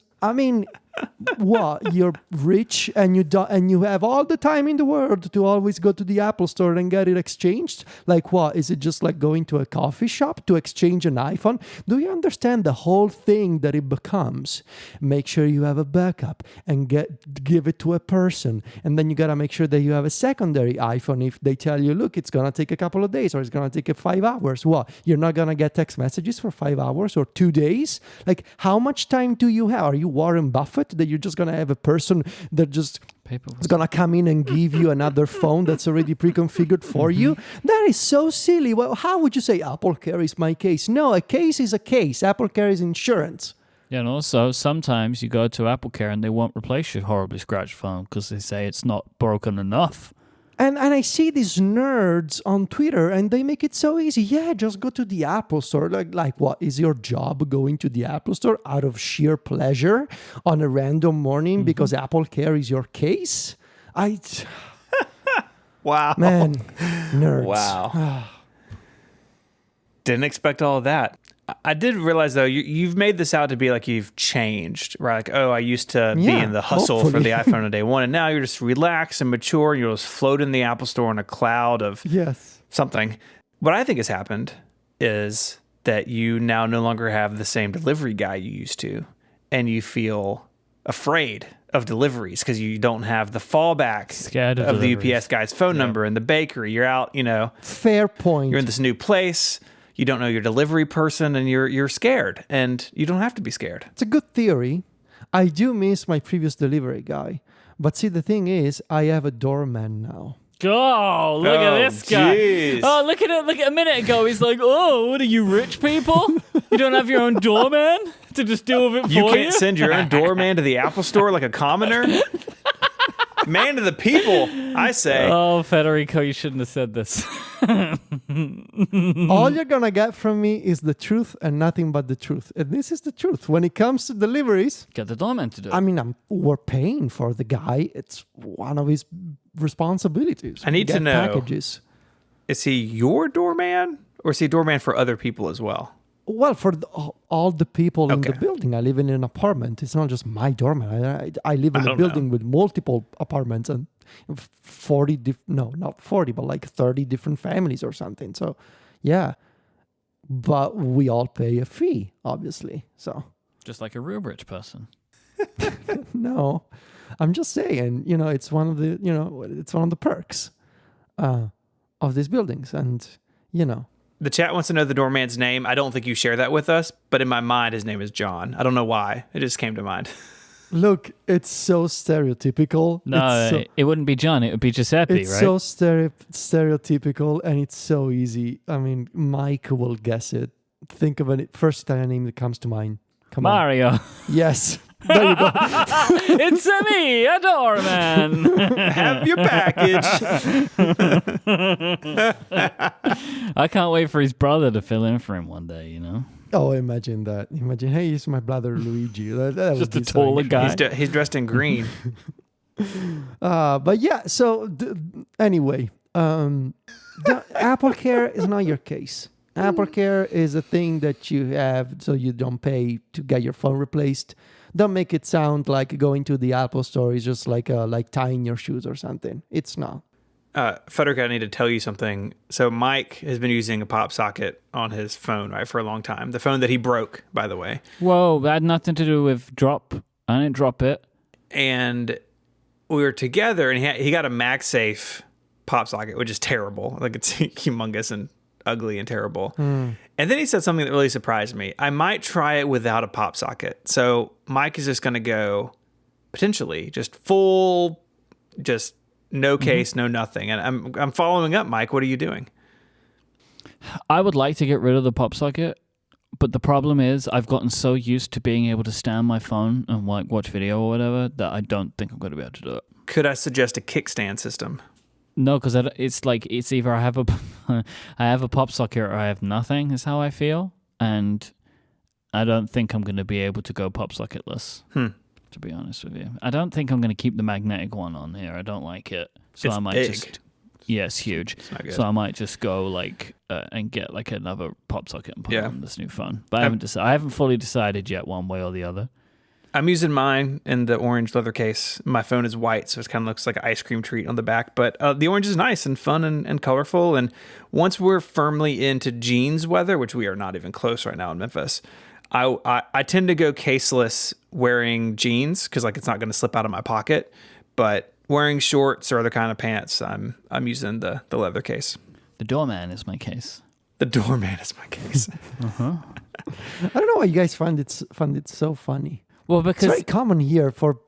what, you're rich and you have all the time in the world to always go to the Apple Store and get it exchanged? Like what? Is it just like going to a coffee shop to exchange an iPhone? Do you understand the whole thing that it becomes? Make sure you have a backup and give it to a person. And then you got to make sure that you have a secondary iPhone if they tell you, look, it's going to take a couple of days or it's going to take 5 hours. What? You're not going to get text messages for 5 hours or 2 days? Like, how much time do you have? Are you Warren Buffett that you're just going to have a person that just is going to come in and give you another phone that's already pre-configured for you? That is so silly. Well, how would you say Apple Care is my case? No, a case is a case. Apple Care is insurance. Yeah, and also sometimes you go to Apple Care and they won't replace your horribly scratched phone because they say it's not broken enough. And I see these nerds on Twitter and they make it so easy. Yeah, just go to the Apple Store. Like what? Is your job going to the Apple Store out of sheer pleasure on a random morning because Apple Care is your case? Wow. Man, nerds. Wow. Didn't expect all of that. I did realize, though, you've made this out to be like you've changed, right? Like, I used to be in the hustle for the iPhone on day one, and now you're just relaxed and mature. You'll just float in the Apple Store in a cloud of something. What I think has happened is that you now no longer have the same delivery guy you used to, and you feel afraid of deliveries because you don't have the fallback of the UPS guy's phone number and the bakery. You're out, Fair point. You're in this new place. You don't know your delivery person, and you're scared, and you don't have to be scared. It's a good theory. I do miss my previous delivery guy. But see, the thing is, I have a doorman now. Oh, look at this guy. Geez. Oh, look at it. Look at a minute ago. He's like, what are you, rich people? You don't have your own doorman to just deal with it for you? You can't send your own doorman to the Apple Store like a commoner? Man of the people, I say. Oh, Federico, you shouldn't have said this. All you're going to get from me is the truth and nothing but the truth. And this is the truth. When it comes to deliveries, get the doorman to do it. We're paying for the guy. It's one of his responsibilities. I need to know, packages. Is he your doorman or is he a doorman for other people as well? Well, for all the people in the building. I live in an apartment. It's not just my doorman. I live in a building with multiple apartments and 40, not 40, but like 30 different families or something. So, yeah. but we all pay a fee, obviously. So Just like a real rich person. no, I'm just saying, it's one of the perks of these buildings, and The chat wants to know the doorman's name. I don't think you share that with us, but in my mind, his name is John. I don't know why. It just came to mind. Look, it's so stereotypical. No, it wouldn't be John. It would be Giuseppe, It's right? so stereotypical, and it's so easy. I mean, Myke will guess it. Think of it. First Italian name that comes to mind. Come on. Mario. Yes. There you go. It's me, a doorman. Have your package. I can't wait for his brother to fill in for him one day, Oh, imagine that. Imagine, hey, it's my brother Luigi. That Just would a be taller something. guy. He's dressed in green. But yeah, so anyway, the Apple Care is not your case. Apple Care is a thing that you have so you don't pay to get your phone replaced. Don't make it sound like going to the Apple store is just like tying your shoes or something. It's not. Federico, I need to tell you something. So Myke has been using a pop socket on his phone, right, for a long time. The phone that he broke, by the way. Whoa, that had nothing to do with drop. I didn't drop it. And we were together, and he got a MagSafe pop socket, which is terrible. Like, it's humongous and ugly and terrible. And then he said something that really surprised me. I might try it without a pop socket. So Myke is just going to go potentially just full, just no case, no nothing. And I'm following up, Myke. What are you doing? I would like to get rid of the pop socket, but the problem is I've gotten so used to being able to stand my phone and watch video or whatever that I don't think I'm going to be able to do it. Could I suggest a kickstand system? No, because it's either I have a pop socket or I have nothing. Is how I feel, and I don't think I'm going to be able to go pop socketless. To be honest with you, I don't think I'm going to keep the magnetic one on here. I don't like it, so It's I might big. it's huge. It's not good. So I might just go and get like another pop socket and put it Yeah. on this new phone. But I haven't fully decided yet one way or the other. I'm using mine in the orange leather case. My phone is white, so it kind of looks like an ice cream treat on the back. But the orange is nice and fun and colorful. And once we're firmly into jeans weather, which we are not even close right now in Memphis, I tend to go caseless wearing jeans because like it's not going to slip out of my pocket. But wearing shorts or other kind of pants, I'm using the leather case. The doorman is my case. The doorman is my case. I don't know why you guys find it so funny. Well, It's because very common here for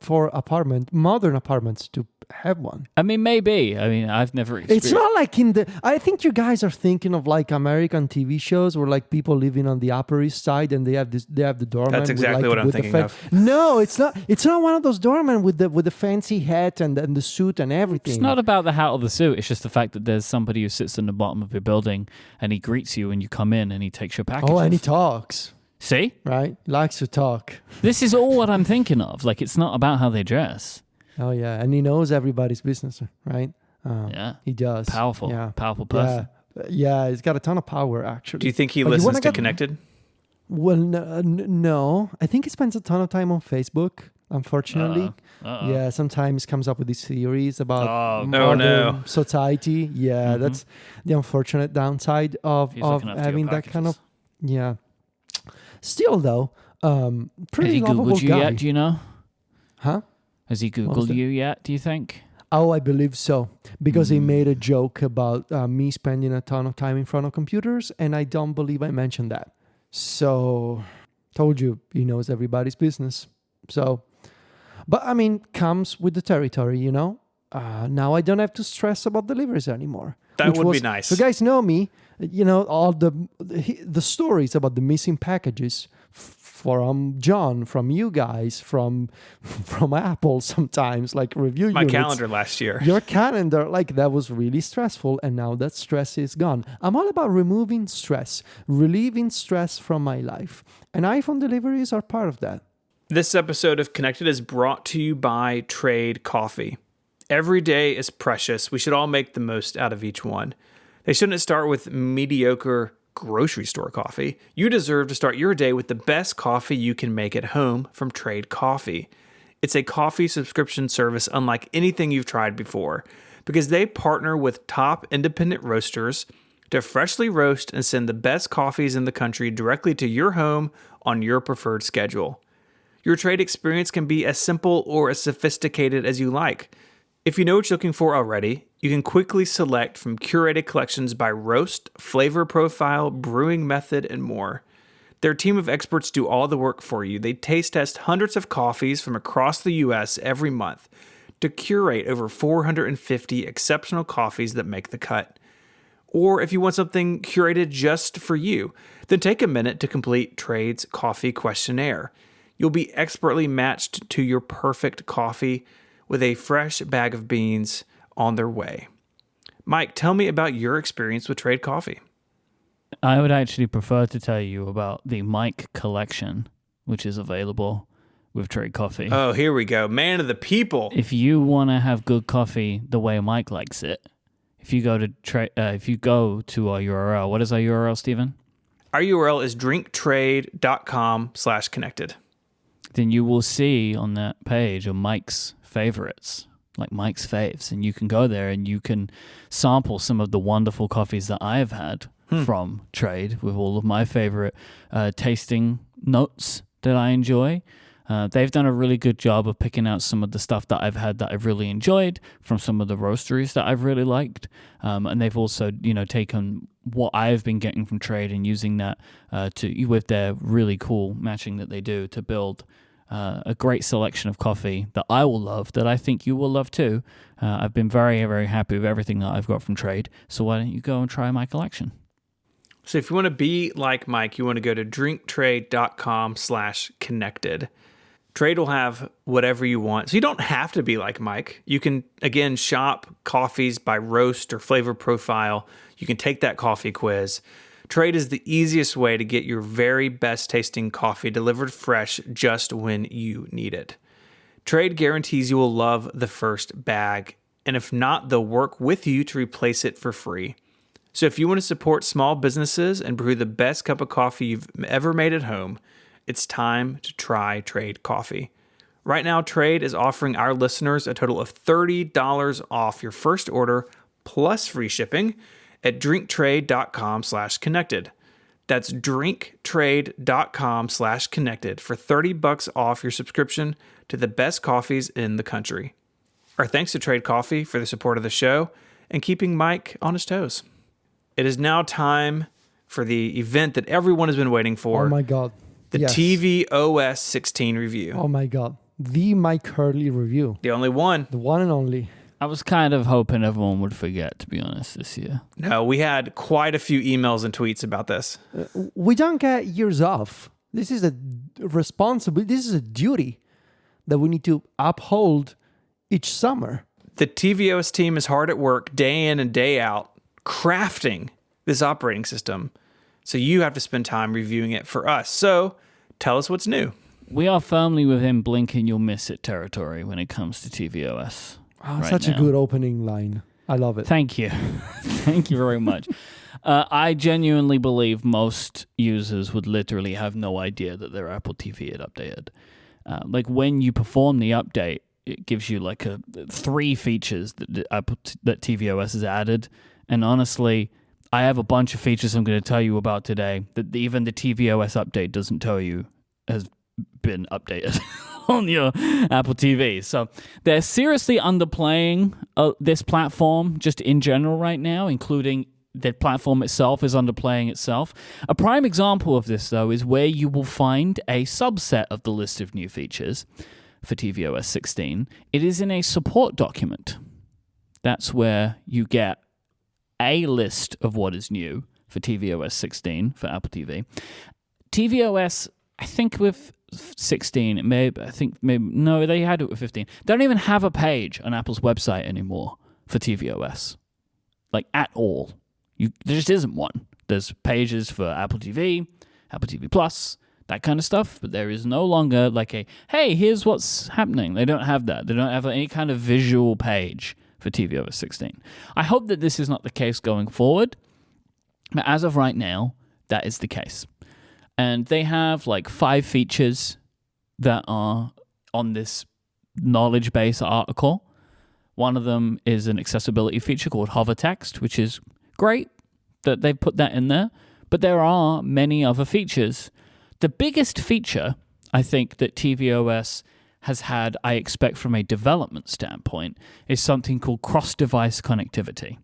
modern apartments to have one. I mean, maybe. I mean, I've never experienced. It's not like I think you guys are thinking of like American TV shows where like people living on the Upper East Side and they have the doorman. That's exactly what I'm thinking of. No, it's not. It's not one of those doormen with the fancy hat and the suit and everything. It's not about the hat or the suit. It's just the fact that there's somebody who sits in the bottom of your building and he greets you when you come in and he takes your packages. Oh, and he talks. See? Right? Likes to talk. This is all what I'm thinking of. Like, it's not about how they dress. Oh yeah, and he knows everybody's business, right? Yeah. He does. Powerful. Yeah. Powerful person. Yeah, he's got a ton of power actually. Do you think he But you listens wanna to get- Connected? Well, no. I think he spends a ton of time on Facebook, unfortunately. Uh-oh. Yeah, sometimes comes up with these theories about Oh, modern no. society. Yeah, that's the unfortunate downside of He's looking after your having that kind of... packages. Yeah. Still, though, Has pretty he lovable Googled you guy. yet, do you know? Huh? Has he was Googled that? you yet, do you think? Oh, I believe so. Because he made a joke about me spending a ton of time in front of computers, and I don't believe I mentioned that. So, told you, he knows everybody's business. So, but I mean, comes with the territory, you know? Now I don't have to stress about deliveries anymore. That would be nice. So, guys know me, you know, all the stories about the missing packages from John, from you guys, from Apple sometimes, like review My units. calendar last year. Your calendar, like that was really stressful, and now that stress is gone. I'm all about removing stress, relieving stress from my life, and iPhone deliveries are part of that. This episode of Connected is brought to you by Trade Coffee. Every day is precious. We should all make the most out of each one. They shouldn't start with mediocre grocery store coffee. You deserve to start your day with the best coffee you can make at home from Trade Coffee. It's a coffee subscription service unlike anything you've tried before because they partner with top independent roasters to freshly roast and send the best coffees in the country directly to your home on your preferred schedule. Your trade experience can be as simple or as sophisticated as you like. If you know what you're looking for already, you can quickly select from curated collections by roast, flavor profile, brewing method, and more. Their team of experts do all the work for you. They taste test hundreds of coffees from across the U.S. every month to curate over 450 exceptional coffees that make the cut. Or if you want something curated just for you, then take a minute to complete Trade's coffee questionnaire. You'll be expertly matched to your perfect coffee with a fresh bag of beans on their way. Myke, tell me about your experience with Trade Coffee. I would actually prefer to tell you about the Myke collection, which is available with Trade Coffee. Oh, here we go. Man of the people. If you want to have good coffee the way Myke likes it, if you go to our URL, what is our URL, Stephen? Our URL is drinktrade.com/connected. Then you will see on that page of Myke's favorites, like Myke's faves, and you can go there and you can sample some of the wonderful coffees that I have had from Trade with all of my favorite tasting notes that I enjoy. They've done a really good job of picking out some of the stuff that I've had that I've really enjoyed from some of the roasteries that I've really liked. And they've also, taken what I've been getting from Trade and using that with their really cool matching that they do to build a great selection of coffee that I will love, that I think you will love too. I've been very, very happy with everything that I've got from Trade. So why don't you go and try my collection? So if you want to be like Myke, you want to go to drinktrade.com/connected. Trade will have whatever you want. So you don't have to be like Myke. You can, again, shop coffees by roast or flavor profile. You can take that coffee quiz. Trade is the easiest way to get your very best tasting coffee delivered fresh just when you need it. Trade guarantees you will love the first bag, and if not, they'll work with you to replace it for free. So if you want to support small businesses and brew the best cup of coffee you've ever made at home, it's time to try Trade Coffee. Right now, Trade is offering our listeners a total of $30 off your first order plus free shipping at drinktrade.com/connected. That's drinktrade.com/connected for $30 off your subscription to the best coffees in the country. Our thanks to Trade Coffee for the support of the show and keeping Myke on his toes. It is now time for the event that everyone has been waiting for. Oh my God. The Yes. tvOS 16 review. Oh my God. The Myke Hurley review. The only one. The one and only. I was kind of hoping everyone would forget, to be honest, this year. No, we had quite a few emails and tweets about this. We don't get years off. This is a responsibility. This is a duty that we need to uphold each summer. The tvOS team is hard at work day in and day out crafting this operating system. So you have to spend time reviewing it for us. So tell us what's new. We are firmly within blink and you'll miss it territory when it comes to tvOS. Oh, right such now. a good opening line. I love it. Thank you. Thank you very much. I genuinely believe most users would literally have no idea that their Apple TV had updated. Like when you perform the update, it gives you like 3 features that tvOS has added. And honestly, I have a bunch of features I'm going to tell you about today that even the tvOS update doesn't tell you has been updated on your Apple TV. So they're seriously underplaying this platform just in general right now, including the platform itself is underplaying itself. A prime example of this, though, is where you will find a subset of the list of new features for tvOS 16. It is in a support document. That's where you get a list of what is new for tvOS 16 for Apple TV. tvOS, I think with 16, no, they had it with 15. They don't even have a page on Apple's website anymore for tvOS, like at all. There just isn't one. There's pages for Apple TV, Apple TV Plus, that kind of stuff, but there is no longer like hey, here's what's happening. They don't have that. They don't have any kind of visual page for tvOS 16. I hope that this is not the case going forward, but as of right now, that is the case. And they have like 5 features that are on this knowledge base article. One of them is an accessibility feature called hover text, which is great. that they've put that in there, but there are many other features. The biggest feature, I think, that tvOS has had, I expect from a development standpoint, is something called cross-device connectivity.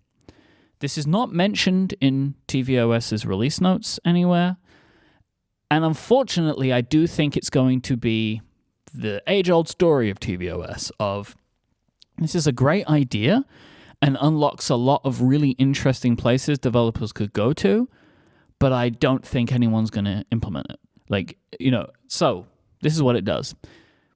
This is not mentioned in tvOS's release notes anywhere, and unfortunately, I do think it's going to be the age-old story of tvOS of this is a great idea and unlocks a lot of really interesting places developers could go to, but I don't think anyone's going to implement it. So this is what it does.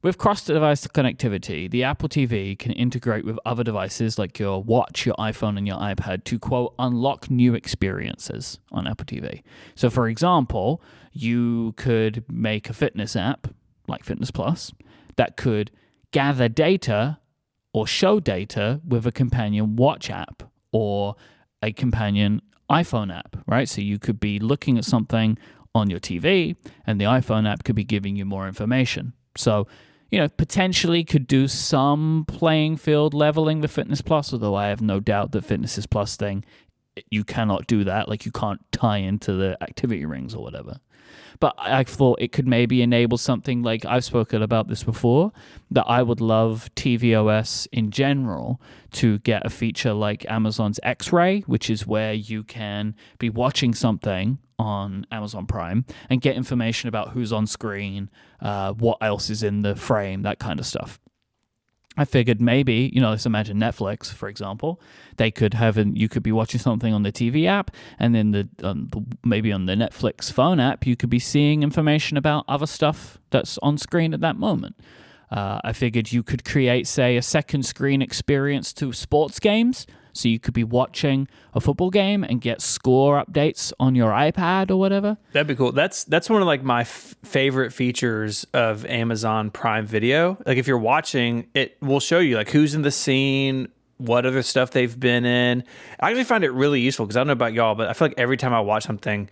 With cross-device connectivity, the Apple TV can integrate with other devices like your watch, your iPhone, and your iPad to, quote, unlock new experiences on Apple TV. So, for example, you could make a fitness app, like Fitness Plus, that could gather data or show data with a companion watch app or a companion iPhone app, right? So you could be looking at something on your TV, and the iPhone app could be giving you more information. So, potentially could do some playing field leveling with Fitness Plus, although I have no doubt that Fitness Plus thing, you cannot do that. Like, you can't tie into the activity rings or whatever. But I thought it could maybe enable something like, I've spoken about this before, that I would love tvOS in general to get a feature like Amazon's X-Ray, which is where you can be watching something on Amazon Prime and get information about who's on screen, what else is in the frame, that kind of stuff. I figured maybe, let's imagine Netflix, for example. They could have, you could be watching something on the TV app, and then maybe on the Netflix phone app, you could be seeing information about other stuff that's on screen at that moment. I figured you could create, say, a second screen experience to sports games. So you could be watching a football game and get score updates on your iPad or whatever. That'd be cool. That's one of my favorite features of Amazon Prime Video. Like, if you're watching, it will show you who's in the scene, what other stuff they've been in. I actually find it really useful because I don't know about y'all, but I feel like every time I watch something,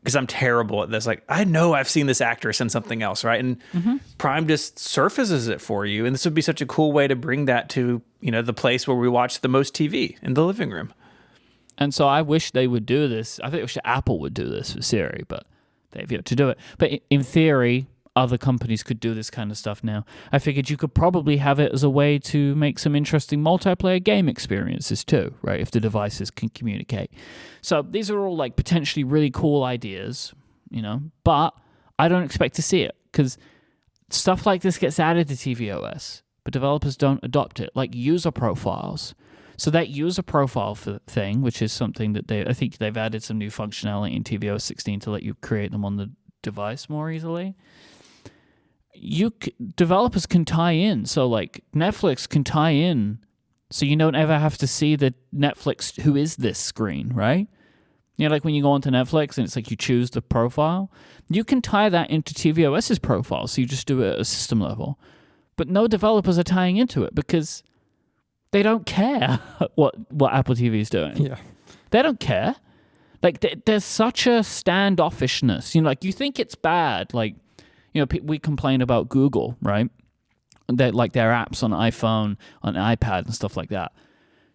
because I'm terrible at this, I know I've seen this actress in something else, right? And Prime just surfaces it for you. And this would be such a cool way to bring that to, the place where we watch the most TV, in the living room. And so I wish they would do this. I wish Apple would do this for Siri, but they've yet to do it. But in theory, other companies could do this kind of stuff now. I figured you could probably have it as a way to make some interesting multiplayer game experiences too, right? If the devices can communicate. So these are all potentially really cool ideas, but I don't expect to see it because stuff like this gets added to tvOS, but developers don't adopt it, like user profiles. So that user profile thing, which is something that I think they've added some new functionality in tvOS 16 to let you create them on the device more easily. Developers can tie in. So Netflix can tie in so you don't ever have to see the Netflix who is this screen, right? When you go onto Netflix and it's you choose the profile, you can tie that into tvOS's profile. So you just do it at a system level. But no developers are tying into it because they don't care what Apple TV is doing. Yeah. They don't care. There's such a standoffishness. You think it's bad. We complain about Google, right? Their apps on iPhone, on iPad, and stuff like that.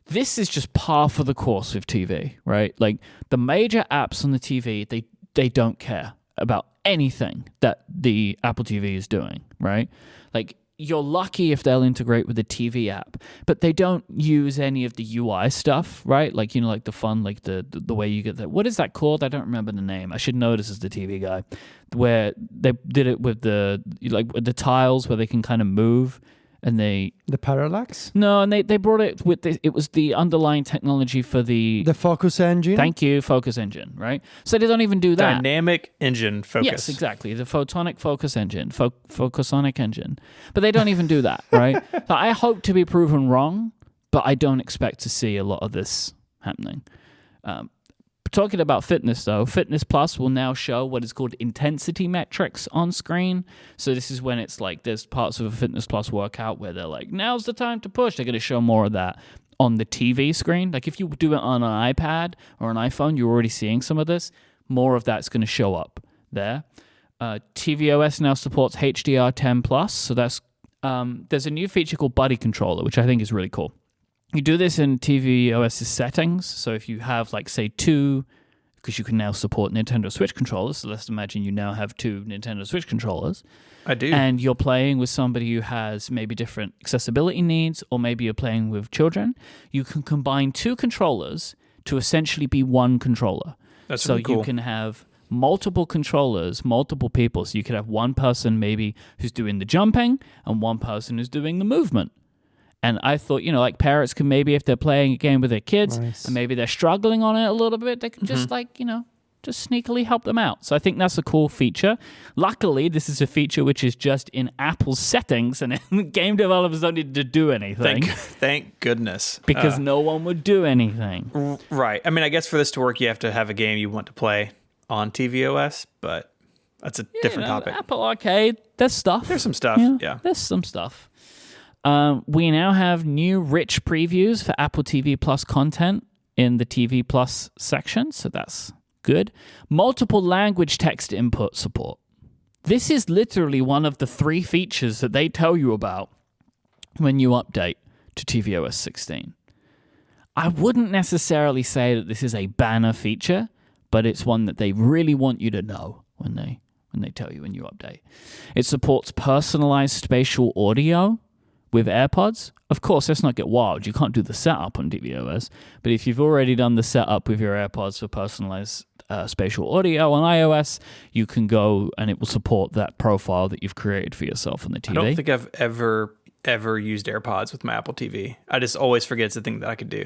This is just par for the course with TV, right? The major apps on the TV, they don't care about anything that the Apple TV is doing, right? You're lucky if they'll integrate with the TV app, but they don't use any of the UI stuff, right? The fun, the way you get that. What is that called? I don't remember the name. I should know this as the TV guy, where they did it with the tiles where they can kind of move. And the parallax? No, and they brought it with it was the underlying technology for the focus engine. Thank you, focus engine, right? So they don't even do that. Dynamic engine focus. Yes, exactly. The photonic focus engine, focusonic engine. But they don't even do that, right? So I hope to be proven wrong, but I don't expect to see a lot of this happening. Talking about fitness, though, Fitness Plus will now show what is called intensity metrics on screen. So this is when it's there's parts of a Fitness Plus workout where they're now's the time to push. They're going to show more of that on the TV screen. If you do it on an iPad or an iPhone, you're already seeing some of this. More of that's going to show up there. tvOS now supports HDR10+. So that's there's a new feature called Buddy Controller, which I think is really cool. You do this in tvOS's settings. So if you have, say, two because you can now support Nintendo Switch controllers. So let's imagine you now have 2 Nintendo Switch controllers. I do. And you're playing with somebody who has maybe different accessibility needs, or maybe you're playing with children. You can combine 2 controllers to essentially be 1 controller. That's so really cool. You can have multiple controllers, multiple people. So you could have one person maybe who's doing the jumping and one person who's doing the movement. And I thought, like parents can maybe, if they're playing a game with their kids and maybe they're struggling on it a little bit, they can just just sneakily help them out. So I think that's a cool feature. Luckily, this is a feature which is just in Apple's settings, and game developers don't need to do anything. Thank goodness. Because no one would do anything. Right. I mean, I guess for this to work, you have to have a game you want to play on tvOS, but that's a different topic. Apple Arcade, there's stuff. There's some stuff, yeah. There's some stuff. We now have new rich previews for Apple TV Plus content in the TV Plus section, so that's good. Multiple language text input support. This is literally one of the 3 features that they tell you about when you update to tvOS 16. I wouldn't necessarily say that this is a banner feature, but it's one that they really want you to know when they tell you when you update. It supports personalized spatial audio with AirPods. Of course, let's not get wild. You can't do the setup on tvOS, but if you've already done the setup with your AirPods for personalized spatial audio on iOS, you can go and it will support that profile that you've created for yourself on the TV. I don't think I've ever used AirPods with my Apple TV. I just always forget it's a thing that I could do.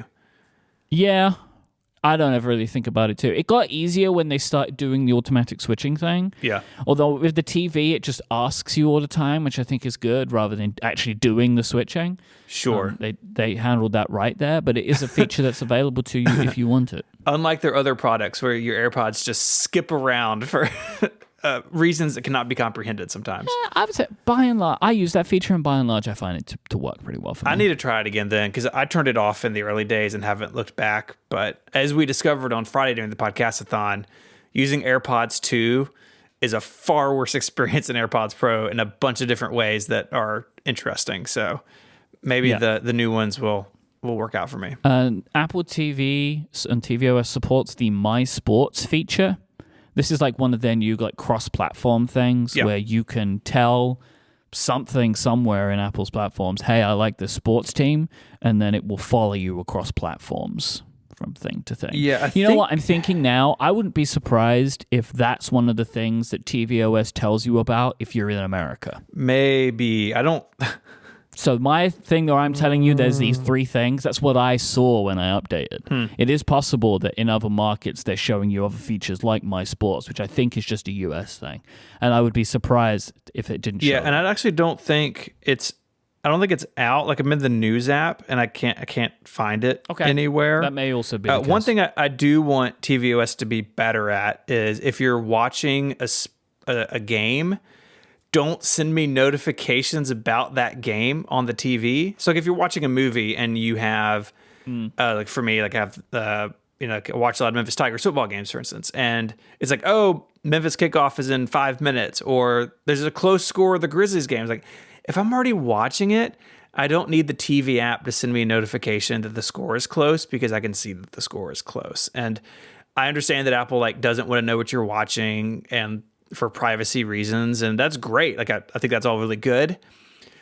Yeah, I don't ever really think about it too. It got easier when they started doing the automatic switching thing. Yeah. Although with the TV, it just asks you all the time, which I think is good, rather than actually doing the switching. Sure. They handled that right there, but it is a feature that's available to you if you want it. Unlike their other products where your AirPods just skip around for reasons that cannot be comprehended sometimes. Yeah, I would say by and large, I use that feature, and by and large, I find it to work pretty well for me. I need to try it again then, because I turned it off in the early days and haven't looked back. But as we discovered on Friday during the podcast-a-thon, using AirPods 2 is a far worse experience than AirPods Pro in a bunch of different ways that are interesting. So maybe the new ones will work out for me. Apple TV and tvOS supports the My Sports feature. This is like one of their new cross-platform things where you can tell something somewhere in Apple's platforms, hey, I like this sports team, and then it will follow you across platforms from thing to thing. Yeah, you know what I'm thinking now? I wouldn't be surprised if that's one of the things that tvOS tells you about if you're in America. Maybe. I don't... So my thing that I'm telling you, there's these 3 things. That's what I saw when I updated. It is possible that in other markets, they're showing you other features like My Sports, which I think is just a US thing. And I would be surprised if it didn't show. Yeah, and I actually don't think it's out. Like I'm in the news app and I can't find it anywhere. That may also be the case. One thing I do want tvOS to be better at is if you're watching a game, don't send me notifications about that game on the TV. So like if you're watching a movie and you have, like for me, like I have, I watch a lot of Memphis Tigers football games, for instance, and it's like, oh, Memphis kickoff is in 5 minutes, or there's a close score of the Grizzlies games. Like if I'm already watching it, I don't need the TV app to send me a notification that the score is close, because I can see that the score is close. And I understand that Apple doesn't want to know what you're watching and for privacy reasons, and that's great. Like I think that's all really good,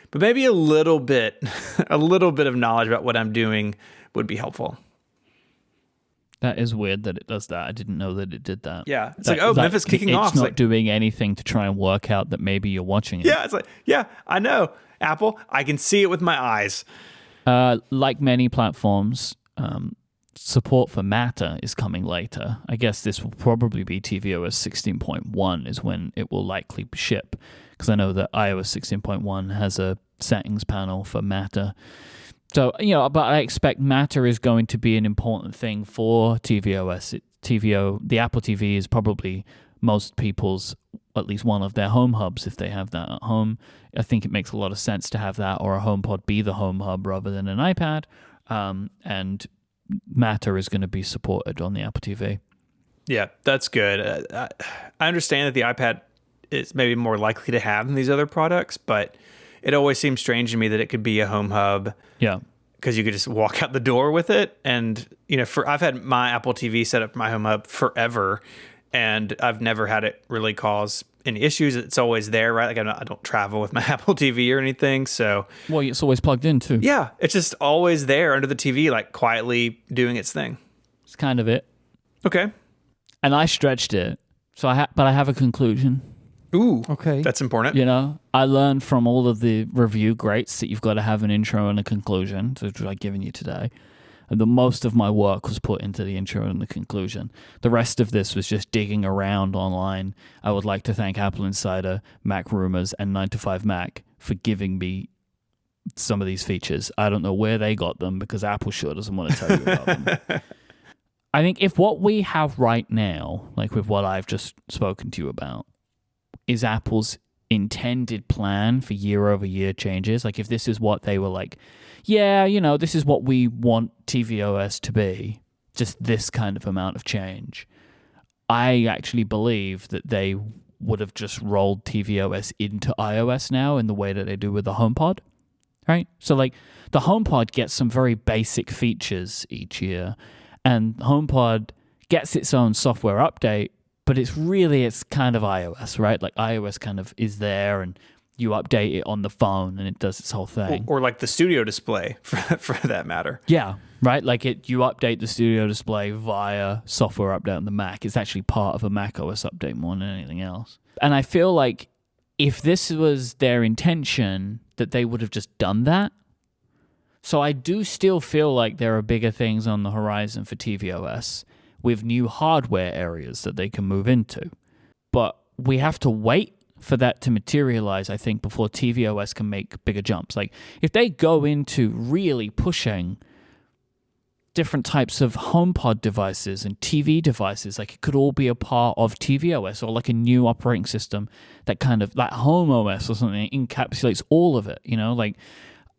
but maybe a little bit of knowledge about what I'm doing would be helpful. That is weird that it does that. I didn't know that it did that. Yeah, it's Memphis kicking off. It's not doing anything to try and work out that maybe you're watching it. Yeah, it's like, yeah, I know, Apple. I can see it with my eyes. Like many platforms, support for Matter is coming later. I guess this will probably be tvOS 16.1 is when it will likely ship, because I know that iOS 16.1 has a settings panel for Matter. So, but I expect Matter is going to be an important thing for tvOS. The Apple TV is probably most people's, at least one of their home hubs if they have that at home. I think it makes a lot of sense to have that or a HomePod be the home hub rather than an iPad. And Matter is going to be supported on the Apple TV. Yeah, that's good. I understand that the iPad is maybe more likely to have than these other products, but it always seems strange to me that it could be a home hub. Yeah. because you could just walk out the door with it. And, I've had my Apple TV set up my home hub forever, and I've never had it really cause any issues. It's always there, right? Like I don't travel with my Apple TV or anything. So, well, it's always plugged in too. Yeah, it's just always there under the TV, like quietly doing its thing. It's kind of it. Okay. And I stretched it. So but I have a conclusion. Ooh, Okay. that's important. I learned from all of the review greats that you've got to have an intro and a conclusion, which I've given you today. And the most of my work was put into the intro and the conclusion. The rest of this was just digging around online. I would like to thank Apple Insider, Mac Rumors, and 9to5Mac for giving me some of these features. I don't know where they got them because Apple sure doesn't want to tell you about them. I think if what we have right now, like with what I've just spoken to you about, is Apple's intended plan for year-over-year changes, like if this is what they were like, this is what we want tvOS to be, just this kind of amount of change, I actually believe that they would have just rolled tvOS into iOS now in the way that they do with the HomePod, right? So like the HomePod gets some very basic features each year, and HomePod gets its own software update, but it's kind of iOS, right? Like iOS kind of is there, and you update it on the phone, and it does its whole thing. Or like the studio display, for that matter. Yeah, right? Like you update the studio display via software update on the Mac. It's actually part of a Mac OS update more than anything else. And I feel like if this was their intention, that they would have just done that. So I do still feel like there are bigger things on the horizon for tvOS, with new hardware areas that they can move into. But we have to wait for that to materialize, I think, before tvOS can make bigger jumps. Like, if they go into really pushing different types of HomePod devices and TV devices, like it could all be a part of tvOS, or like a new operating system that kind of, like Home OS or something, encapsulates all of it, like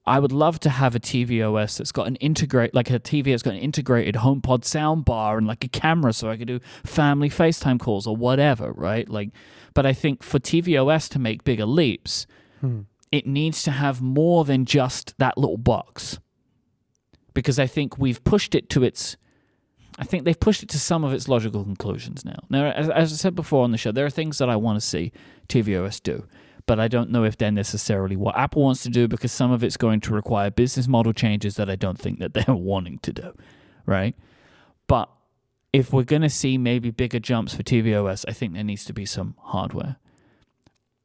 I would love to have a tvOS that's got a TV that's got an integrated HomePod soundbar and like a camera so I could do family FaceTime calls or whatever, right? Like, but I think for tvOS to make bigger leaps, it needs to have more than just that little box. Because I think they've pushed it to some of its logical conclusions now. Now, as I said before on the show, there are things that I want to see tvOS do, but I don't know if they're necessarily what Apple wants to do, because some of it's going to require business model changes that I don't think that they're wanting to do, right? But if we're going to see maybe bigger jumps for tvOS, I think there needs to be some hardware.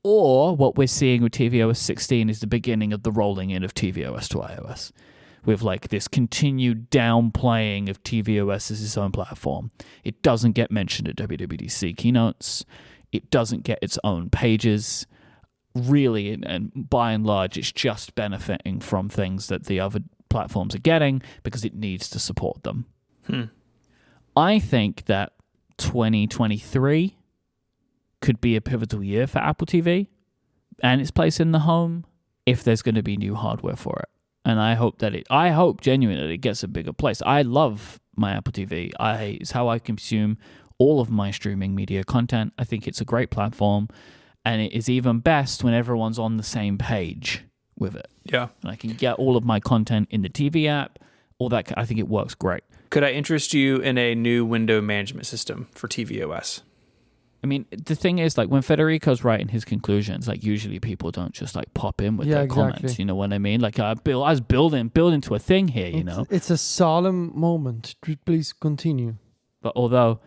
Or what we're seeing with tvOS 16 is the beginning of the rolling in of tvOS to iOS, with like this continued downplaying of tvOS as its own platform. It doesn't get mentioned at WWDC keynotes. It doesn't get its own pages. Really, and by and large, it's just benefiting from things that the other platforms are getting because it needs to support them. I think that 2023 could be a pivotal year for Apple TV and its place in the home if there's going to be new hardware for it. And I hope genuinely that it gets a bigger place. I love my Apple TV. It's how I consume all of my streaming media content. I think it's a great platform. And it is even best when everyone's on the same page with it. Yeah. And I can get all of my content in the TV app, all that. I think it works great. Could I interest you in a new window management system for tvOS? I mean, the thing is, like, when Federico's writing his conclusions, like, usually people don't just, like, pop in with their comments. You know what I mean? Like, I was building to a thing here, you know? It's a solemn moment. Please continue. But although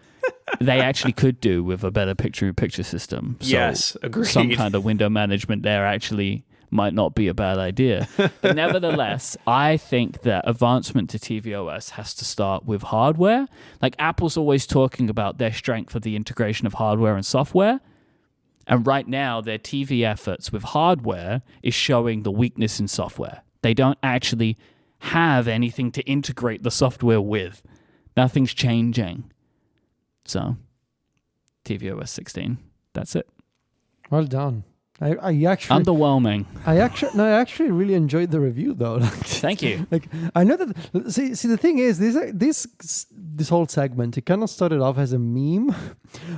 they actually could do with a better picture-in-picture system. So yes, agreed. Some kind of window management there actually might not be a bad idea. But nevertheless, I think that advancement to tvOS has to start with hardware. Like, Apple's always talking about their strength of the integration of hardware and software. And right now, their TV efforts with hardware is showing the weakness in software. They don't actually have anything to integrate the software with. Nothing's changing. So, tvOS 16, that's it. Well done. I actually Underwhelming. I actually really enjoyed the review though. Thank you. Like I know that. See, the thing is, this whole segment, it kind of started off as a meme,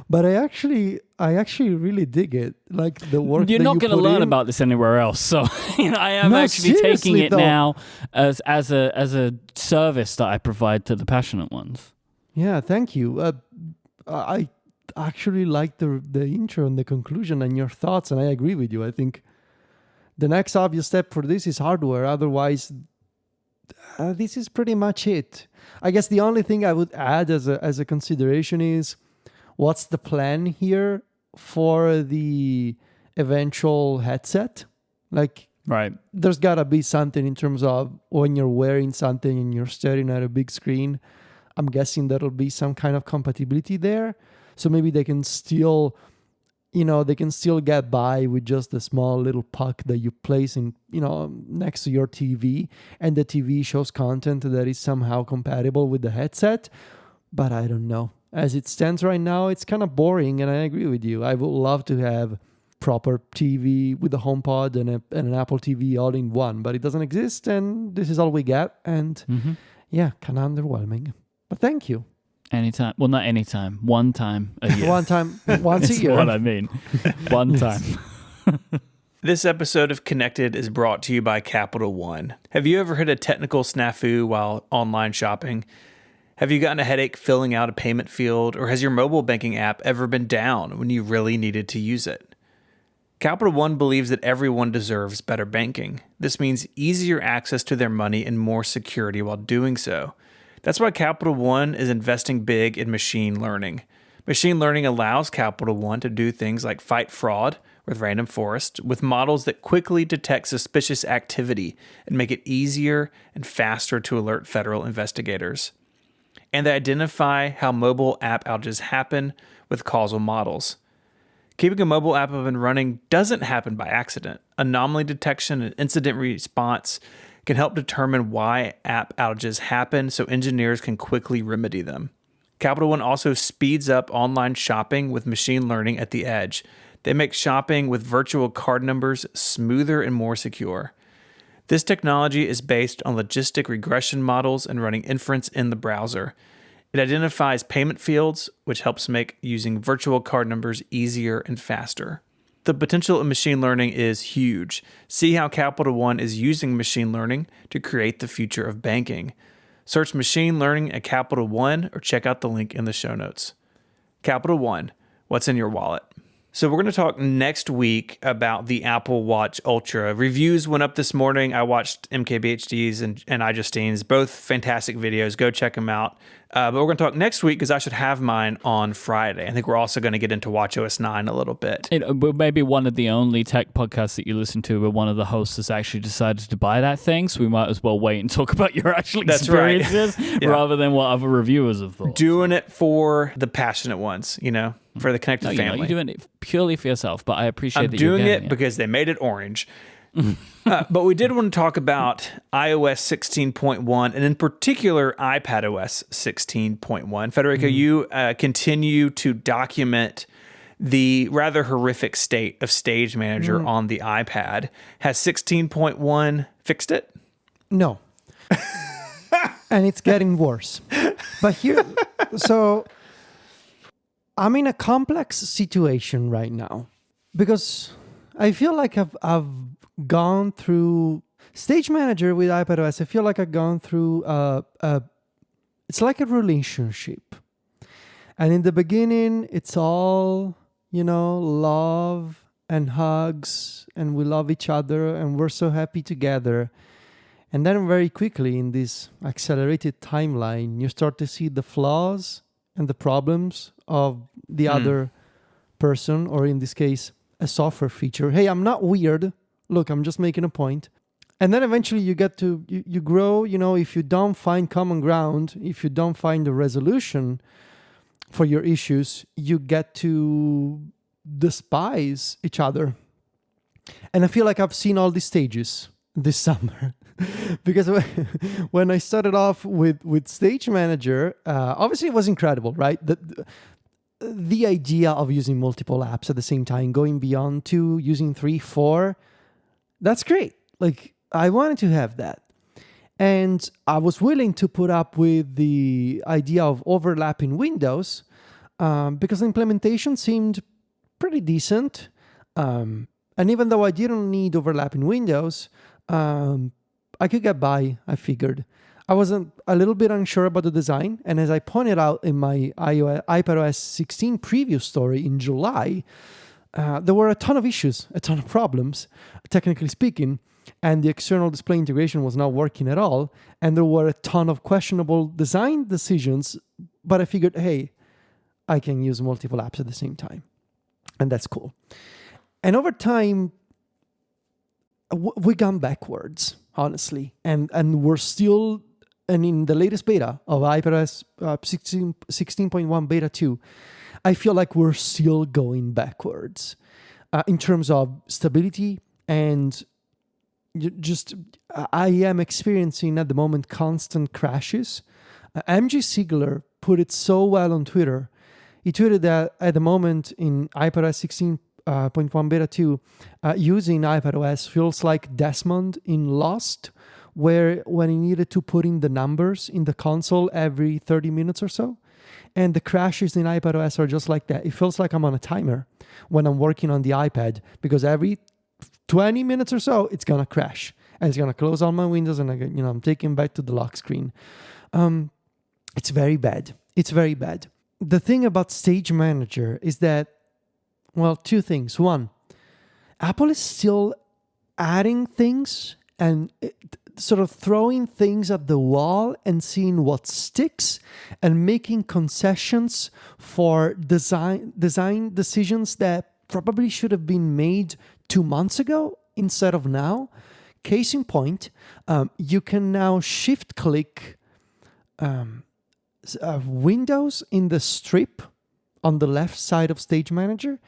but I actually really dig it. Like the work. You're that not you going to put learn in. about this anywhere else. So I am No, actually taking seriously, it though. now as a service that I provide to the passionate ones. Yeah, thank you. I actually like the intro and the conclusion and your thoughts, and I agree with you. I think the next obvious step for this is hardware. Otherwise, this is pretty much it. I guess the only thing I would add as a consideration is what's the plan here for the eventual headset? Like, Right. there's gotta be something in terms of when you're wearing something and you're staring at a big screen. I'm guessing there'll be some kind of compatibility there. So maybe they can still get by with just a small little puck that you place in, next to your TV, and the TV shows content that is somehow compatible with the headset. But I don't know. As it stands right now, it's kind of boring, and I agree with you. I would love to have proper TV with a HomePod and an Apple TV all in one, but it doesn't exist, and this is all we get. And yeah, kind of underwhelming. But thank you. Anytime. Well, not anytime. One time a year. Once a year. That's what I mean. One time. This episode of Connected is brought to you by Capital One. Have you ever hit a technical snafu while online shopping? Have you gotten a headache filling out a payment field, or has your mobile banking app ever been down when you really needed to use it? Capital One believes that everyone deserves better banking. This means easier access to their money and more security while doing so. That's why Capital One is investing big in machine learning. Machine learning allows Capital One to do things like fight fraud with random forest with models that quickly detect suspicious activity and make it easier and faster to alert federal investigators. And they identify how mobile app outages happen with causal models. Keeping a mobile app up and running doesn't happen by accident. Anomaly detection and incident response can help determine why app outages happen so engineers can quickly remedy them. Capital One also speeds up online shopping with machine learning at the edge. They make shopping with virtual card numbers smoother and more secure. This technology is based on logistic regression models and running inference in the browser. It identifies payment fields, which helps make using virtual card numbers easier and faster. The potential of machine learning is huge. See how Capital One is using machine learning to create the future of banking. Search machine learning at Capital One or check out the link in the show notes. Capital One, what's in your wallet? So we're going to talk next week about the Apple Watch Ultra. Reviews went up this morning. I watched MKBHD's and iJustine's, both fantastic videos. Go check them out. But we're going to talk next week because I should have mine on Friday. I think we're also going to get into watchOS 9 a little bit. We're maybe one of the only tech podcasts that you listen to where one of the hosts has actually decided to buy that thing, so we might as well wait and talk about your actual experiences rather than what other reviewers have thought. Doing it for the passionate ones, for the connected family. You're doing it purely for yourself, but I appreciate that you're doing it because they made it orange. But we did want to talk about iOS 16.1 and in particular iPadOS 16.1. Federico, you continue to document the rather horrific state of Stage Manager on the iPad. Has 16.1 fixed it? No. And it's getting worse. But so I'm in a complex situation right now because I feel like I've gone through Stage Manager with iPadOS. I feel like I've gone through it's like a relationship. And in the beginning, it's all, love and hugs, and we love each other, and we're so happy together. And then very quickly in this accelerated timeline, you start to see the flaws and the problems of the other person, or in this case, a software feature. Hey, I'm not weird. Look, I'm just making a point. And then eventually you get to, you grow, if you don't find common ground, if you don't find a resolution for your issues, you get to despise each other. And I feel like I've seen all these stages this summer. Because when I started off with Stage Manager, obviously it was incredible, right? the idea of using multiple apps at the same time, going beyond 2, using 3, 4, that's great. Like, I wanted to have that. And I was willing to put up with the idea of overlapping windows because the implementation seemed pretty decent. And even though I didn't need overlapping windows, I could get by, I figured. I was a little bit unsure about the design. And as I pointed out in my iPadOS 16 preview story in July, there were a ton of issues, a ton of problems, technically speaking. And the external display integration was not working at all. And there were a ton of questionable design decisions. But I figured, hey, I can use multiple apps at the same time. And that's cool. And over time, we gone backwards, honestly. And we're still, and in the latest beta of iPadOS 16.1 Beta 2, I feel like we're still going backwards in terms of stability and I am experiencing at the moment constant crashes. MG Siegler put it so well on Twitter. He tweeted that at the moment in iPadOS 16.1 Beta 2, using iPadOS feels like Desmond in Lost, where when he needed to put in the numbers in the console every 30 minutes or so. And the crashes in iPadOS are just like that. It feels like I'm on a timer when I'm working on the iPad, because every 20 minutes or so, it's going to crash. And it's going to close all my windows and I'm taking back to the lock screen. It's very bad. It's very bad. The thing about Stage Manager is that, well, two things. One, Apple is still adding things and sort of throwing things at the wall and seeing what sticks and making concessions for design decisions that probably should have been made 2 months ago instead of now. Case in point, you can now shift click windows in the strip on the left side of Stage Manager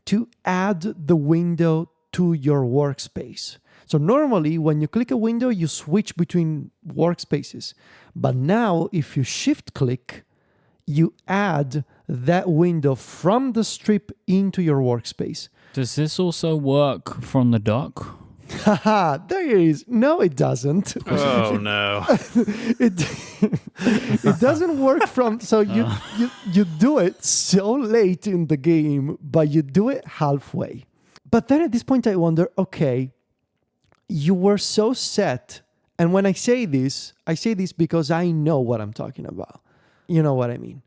to add the window to your workspace. So normally when you click a window, you switch between workspaces. But now if you shift click, you add that window from the strip into your workspace. Does this also work from the dock? Haha, there it is. No, it doesn't. Oh no. It doesn't work from, so you do it so late in the game, but you do it halfway. But then at this point I wonder, okay, you were so set, and when I say this because I know what I'm talking about. You know what I mean?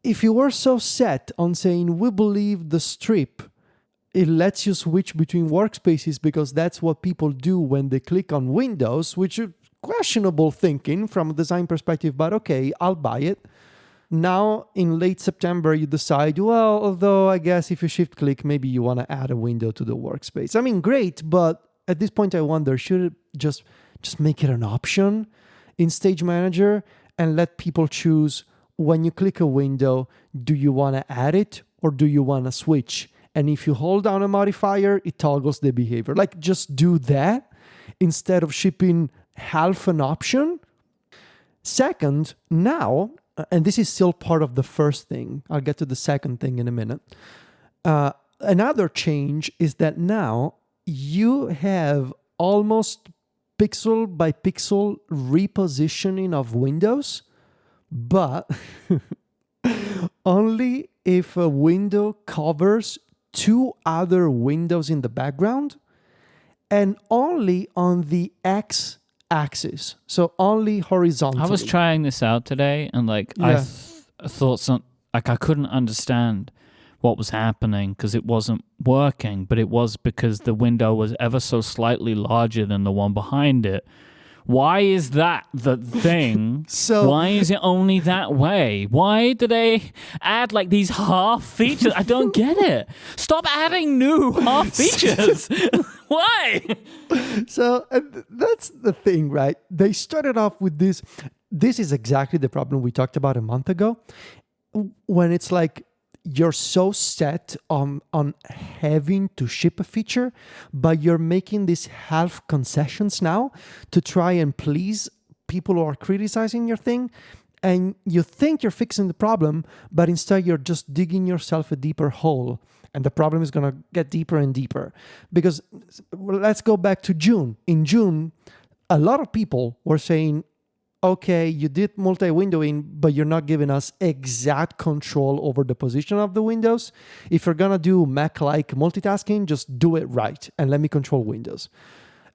If you were so set on saying, we believe the strip, it lets you switch between workspaces because that's what people do when they click on Windows, which is questionable thinking from a design perspective, but okay, I'll buy it. Now, in late September, you decide, well, although I guess if you shift click, maybe you want to add a window to the workspace. I mean, great, but at this point I wonder, should it just make it an option in Stage Manager and let people choose when you click a window, do you want to add it or do you want to switch? And if you hold down a modifier, it toggles the behavior. Like, just do that instead of shipping half an option. Second, now, and this is still part of the first thing, I'll get to the second thing in a minute. Another change is that now you have almost pixel by pixel repositioning of windows, but only if a window covers 2 other windows in the background, and only on the x-axis, so only horizontally. I was trying this out today, and I thought I couldn't understand what was happening because it wasn't working, but it was because the window was ever so slightly larger than the one behind it. Why is that the thing? So why is it only that way? Why do they add these half features? I don't get it. Stop adding new half features. Why? So that's the thing, right? They started off with this. This is exactly the problem we talked about a month ago, when it's like you're so set on having to ship a feature, but you're making these half concessions now to try and please people who are criticizing your thing. and you think you're fixing the problem, but instead you're just digging yourself a deeper hole. And the problem is going to get deeper and deeper. Because let's go back to June. In June, a lot of people were saying, okay, you did multi-windowing, but you're not giving us exact control over the position of the windows. If you're going to do Mac-like multitasking, just do it right and let me control windows.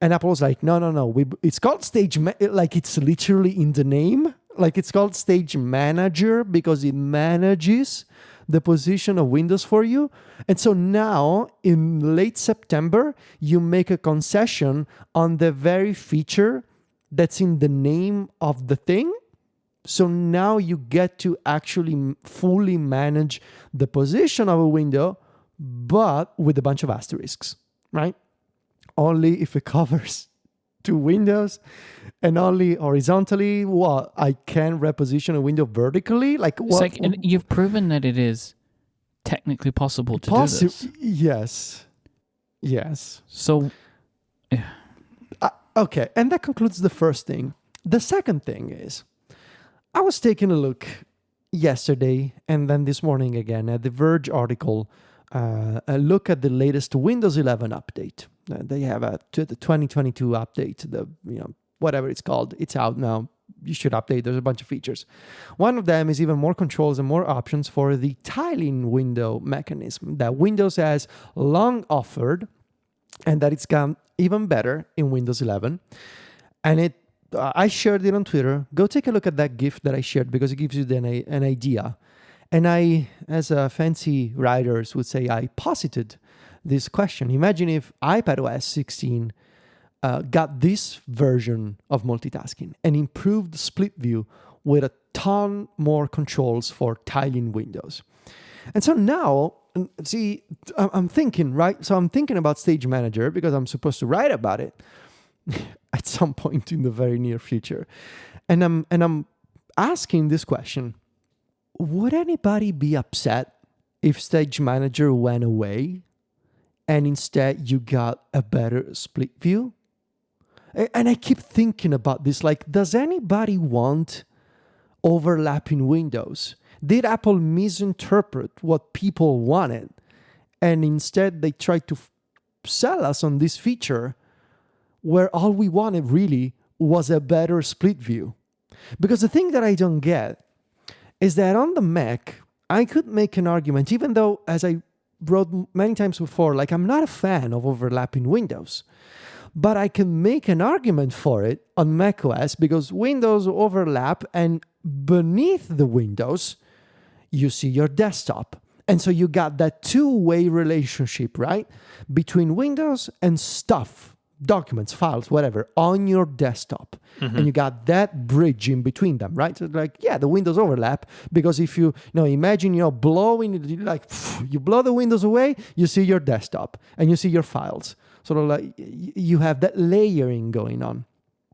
And Apple was like, no. It's called like it's literally in the name. Like it's called Stage Manager because it manages the position of Windows for you. And so now in late September, you make a concession on the very feature that's in the name of the thing. So now you get to actually fully manage the position of a window, but with a bunch of asterisks, right? Only if it covers two windows and only horizontally. Well, I can reposition a window vertically. Like what? It's like, and you've proven that it is technically possible to do this. Yes. So, okay, and that concludes the first thing. The second thing is, I was taking a look yesterday and then this morning again at the Verge article, a look at the latest Windows 11 update. They have the 2022 update, whatever it's called. It's out now. You should update. There's a bunch of features. One of them is even more controls and more options for the tiling window mechanism that Windows has long offered, and that it's gone even better in Windows 11. And I shared it on Twitter. Go take a look at that GIF that I shared because it gives you an idea. And I, as fancy writers would say, I posited this question. Imagine if iPadOS 16 got this version of multitasking and improved split view with a ton more controls for tiling windows. And so now, see, I'm thinking, right? So I'm thinking about Stage Manager because I'm supposed to write about it at some point in the very near future. And I'm asking this question: would anybody be upset if Stage Manager went away and instead you got a better split view? And I keep thinking about this, like, does anybody want overlapping windows? Did Apple misinterpret what people wanted? And instead they tried to sell us on this feature where all we wanted really was a better split view. Because the thing that I don't get is that on the Mac, I could make an argument, even though, as I wrote many times before, like, I'm not a fan of overlapping windows. But I can make an argument for it on macOS because windows overlap, and beneath the windows, you see your desktop. And so you got that two-way relationship, right? Between windows and stuff, documents, files, whatever, on your desktop. Mm-hmm. And you got that bridge in between them, right? So like, yeah, the windows overlap because if you imagine, blowing, like, you blow the windows away, you see your desktop and you see your files. Sort of like you have that layering going on.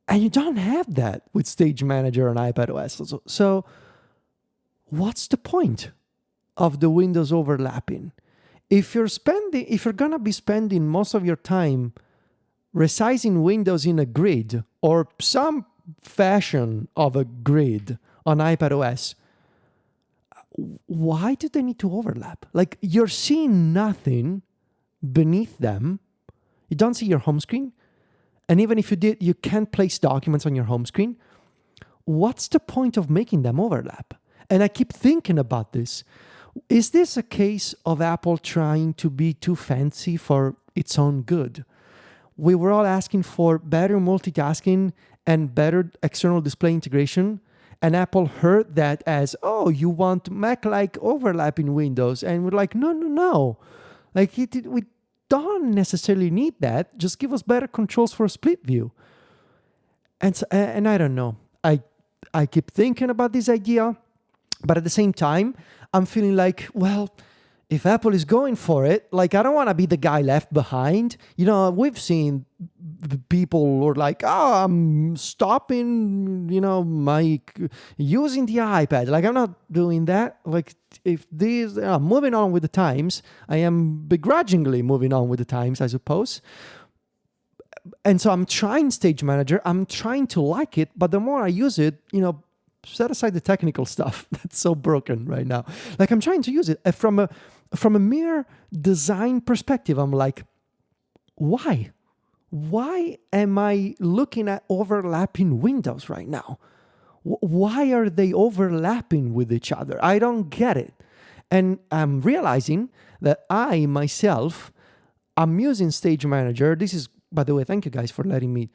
And you don't have that with Stage Manager on iPadOS. So what's the point of the windows overlapping? If you're going to be spending most of your time resizing windows in a grid or some fashion of a grid on iPadOS, why do they need to overlap? Like, you're seeing nothing beneath them. You don't see your home screen. And even if you did, you can't place documents on your home screen. What's the point of making them overlap? And I keep thinking about this. Is this a case of Apple trying to be too fancy for its own good? We were all asking for better multitasking and better external display integration. And Apple heard that as, oh, you want Mac-like overlapping windows. And we're like, no. Like, we don't necessarily need that. Just give us better controls for a split view. And I don't know. I keep thinking about this idea, but at the same time, I'm feeling like, well, if Apple is going for it, like, I don't want to be the guy left behind. We've seen the people who are like, oh, I'm stopping, my using the iPad. Like, I'm not doing that. Like, if these are moving on with the times, I am begrudgingly moving on with the times, I suppose. And so I'm trying Stage Manager. I'm trying to like it, but the more I use it, set aside the technical stuff that's so broken right now. Like I'm trying to use it from a mere design perspective. I'm like, why? Why am I looking at overlapping windows right now? Why are they overlapping with each other? I don't get it. And I'm realizing that I myself, I'm using Stage Manager. This is, by the way, thank you guys for letting me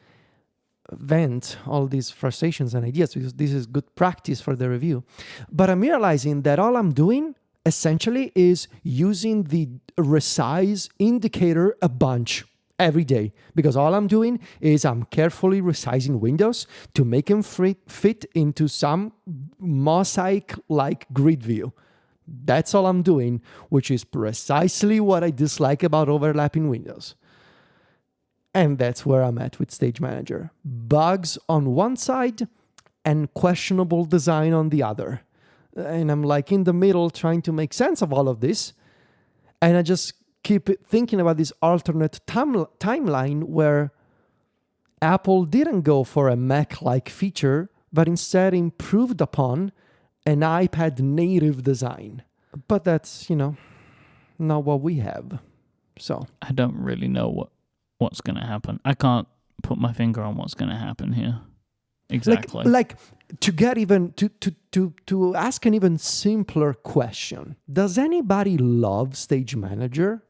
vent all these frustrations and ideas, because this is good practice for the review. But I'm realizing that all I'm doing essentially is using the resize indicator a bunch every day, because all I'm doing is I'm carefully resizing windows to make them fit into some mosaic-like grid view. That's all I'm doing, which is precisely what I dislike about overlapping windows. And that's where I'm at with Stage Manager. Bugs on one side and questionable design on the other. And I'm like in the middle trying to make sense of all of this. And I just keep thinking about this alternate timeline where Apple didn't go for a Mac-like feature, but instead improved upon an iPad native design. But that's, not what we have. So I don't really know what's going to happen. I can't put my finger on what's going to happen here. Exactly. Like to get even to ask an even simpler question. Does anybody love Stage Manager?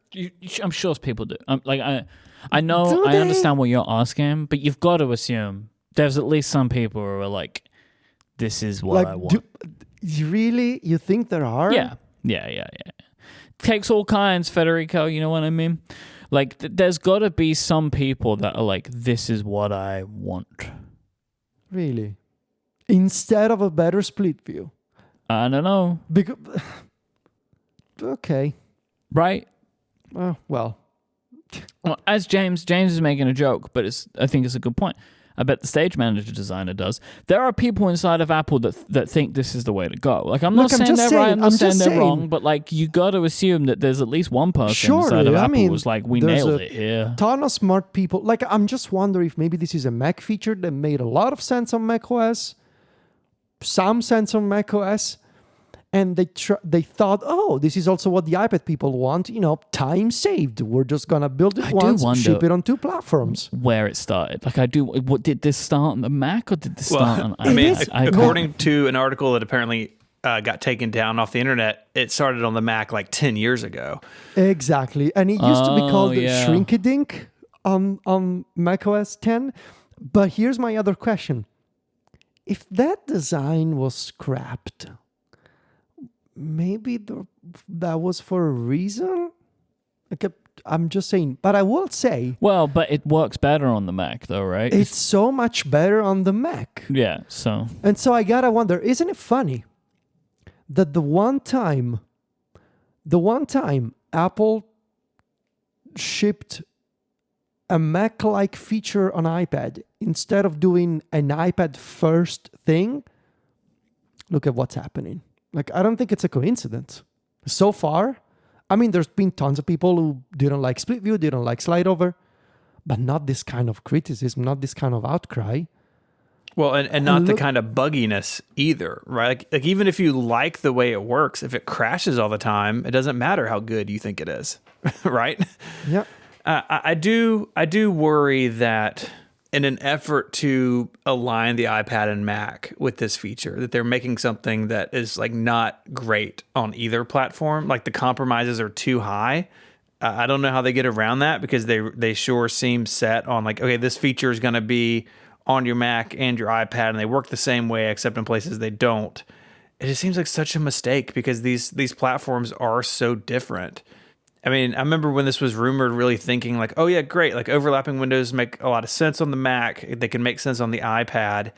I'm sure people do. I know, Do I they? understand what you're asking, but you've got to assume there's at least some people who are like, this is what I want. Really? You think there are? Yeah. Takes all kinds, Federico, you know what I mean? Like, there's got to be some people that are like, this is what I want. Really? Instead of a better split view? I don't know. Because, okay. Right? Well. Well, as James is making a joke, but I think it's a good point. I bet the Stage Manager designer does. There are people inside of Apple that think this is the way to go. Like, I'm not saying they're right, I'm not saying they're wrong, but like, you got to assume that there's at least one person inside of Apple who's like, we nailed it here. Ton of smart people. Like, I'm just wondering if maybe this is a Mac feature that made a lot of sense on macOS, some sense on macOS, and they thought, oh, this is also what the iPad people want. Time saved. We're just gonna build it once, ship it on 2 platforms. Where it started, like what did this start on the Mac or did this start on iPad? I mean, according to an article that apparently got taken down off the internet, it started on the Mac like 10 years ago. Exactly, and it used to be called Shrinkadink on macOS 10. But here's my other question: if that design was scrapped, maybe that was for a reason. I'm just saying, but I will say, well, but it works better on the Mac though, right? It's so much better on the Mac. Yeah, so I gotta wonder, isn't it funny that the one time Apple shipped a Mac-like feature on iPad instead of doing an iPad first thing, look at what's happening. Like, I don't think it's a coincidence. So far, I mean, there's been tons of people who didn't like split view, didn't like slide over, but not this kind of criticism, not this kind of outcry. Well, and not the kind of bugginess either, right? Like even if you like the way it works, if it crashes all the time, it doesn't matter how good you think it is, right? Yeah. I do worry that in an effort to align the iPad and Mac with this feature, that they're making something that is like not great on either platform. Like the compromises are too high. I don't know how they get around that, because they sure seem set on like, okay, this feature is going to be on your Mac and your iPad, and they work the same way, except in places they don't. It just seems like such a mistake, because these platforms are so different. I mean, I remember when this was rumored, really thinking like, oh yeah, great. Like overlapping windows make a lot of sense on the Mac. They can make sense on the iPad.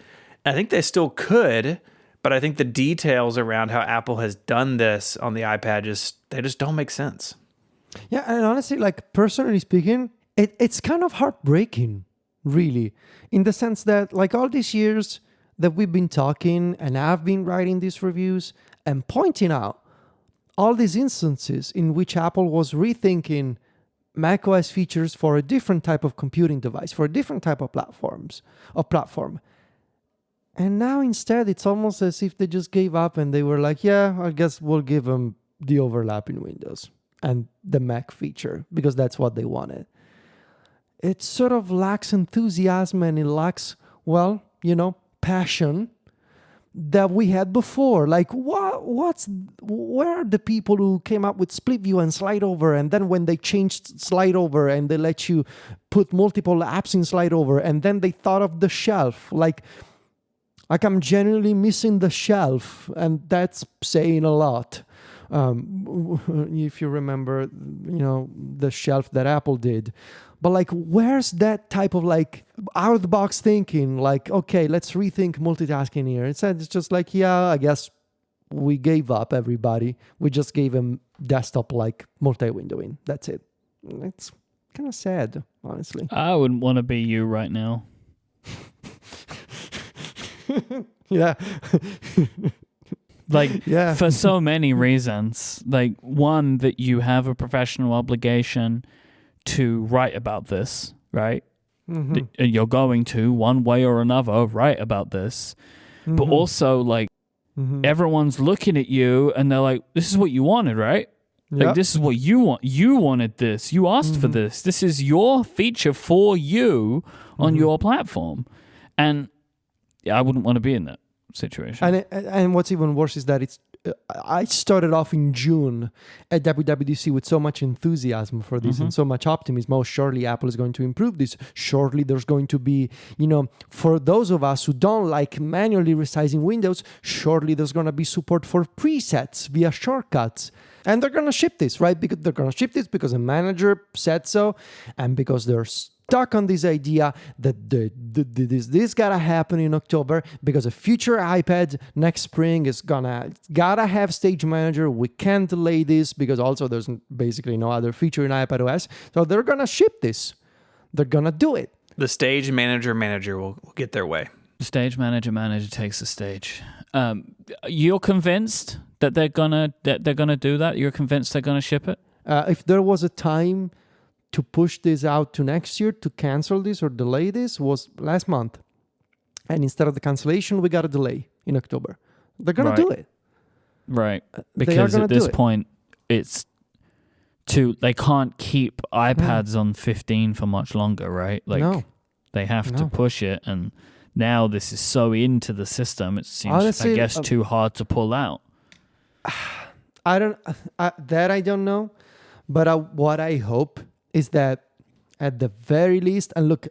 And I think they still could, but I think the details around how Apple has done this on the iPad they just don't make sense. Yeah, and honestly, like personally speaking, it's kind of heartbreaking, really, in the sense that like all these years that we've been talking and I've been writing these reviews and pointing out all these instances in which Apple was rethinking macOS features for a different type of computing device, for a different type of platform. And now instead, it's almost as if they just gave up and they were like, yeah, I guess we'll give them the overlap in Windows and the Mac feature because that's what they wanted. It sort of lacks enthusiasm and it lacks, well, passion that we had before. Like, where are the people who came up with split view and slide over, and then when they changed slide over and they let you put multiple apps in slide over, and then they thought of the shelf, like I'm genuinely missing the shelf, and that's saying a lot. If you remember, the shelf that Apple did. But like, where's that type of like out of the box thinking? Like, okay, let's rethink multitasking here. Instead, it's just like, yeah, I guess we gave up everybody. We just gave them desktop like multi-windowing. That's it. It's kind of sad, honestly. I wouldn't want to be you right now. Yeah. Like, Yeah. for so many reasons. Like, one, that you have a professional obligation to write about this, right? Mm-hmm. You're going to, one way or another, write about this. Mm-hmm. But also, like, everyone's looking at you and they're like, this is what you wanted, right? Like, Yep. this is what you want. You wanted this. You asked for this. This is your feature for you on your platform. And I wouldn't want to be in that situation. And what's even worse is that I started off in June at WWDC with so much enthusiasm for this and so much optimism. Oh, surely Apple is going to improve this. Surely there's going to be, for those of us who don't like manually resizing windows, surely there's going to be support for presets via shortcuts. And they're going to ship this, right? Because they're going to ship this because a manager said so, and because they're stuck on this idea that this gotta happen in October because a future iPad next spring is gotta have Stage Manager. We can't delay this because also there's basically no other feature in iPadOS. So they're gonna ship this. They're gonna do it. The Stage Manager will get their way. The Stage Manager takes the stage. You're convinced that they're gonna do that? You're convinced they're gonna ship it? If there was a time to push this out to next year, to cancel this or delay this, was last month. And instead of the cancellation, we got a delay in October. They're going to do it. Right. They are Because gonna at do this it. point, they can't keep iPads on 15 for much longer, right? Like, No. they have to push it. And now this is so into the system, it seems, Honestly, I guess, too hard to pull out. I don't know. But what I hope is that at the very least, and look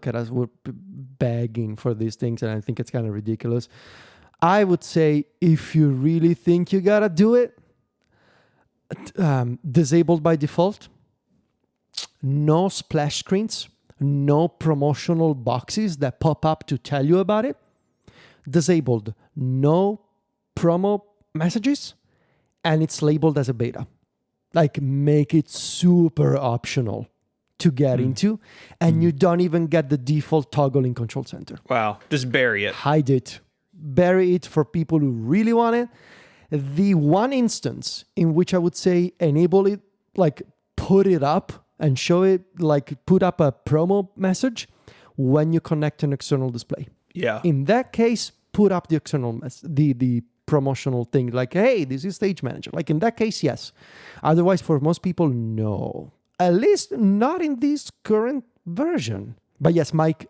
at us, we're begging for these things, and I think it's kind of ridiculous. I would say if you really think you gotta do it, disabled by default, no splash screens, no promotional boxes that pop up to tell you about it, disabled, no promo messages, and it's labeled as a beta. Like, make it super optional to get into, and you don't even get the default toggle in Control Center. Wow. Just bury it. Hide it. Bury it for people who really want it. The one instance in which I would say enable it, like put it up and show it, like put up a promo message when you connect an external display. Yeah. In that case, put up the external the promotional thing, like, hey, this is Stage Manager. Like, in that case, yes. Otherwise, for most people, no. At least not in this current version. But yes, Myke,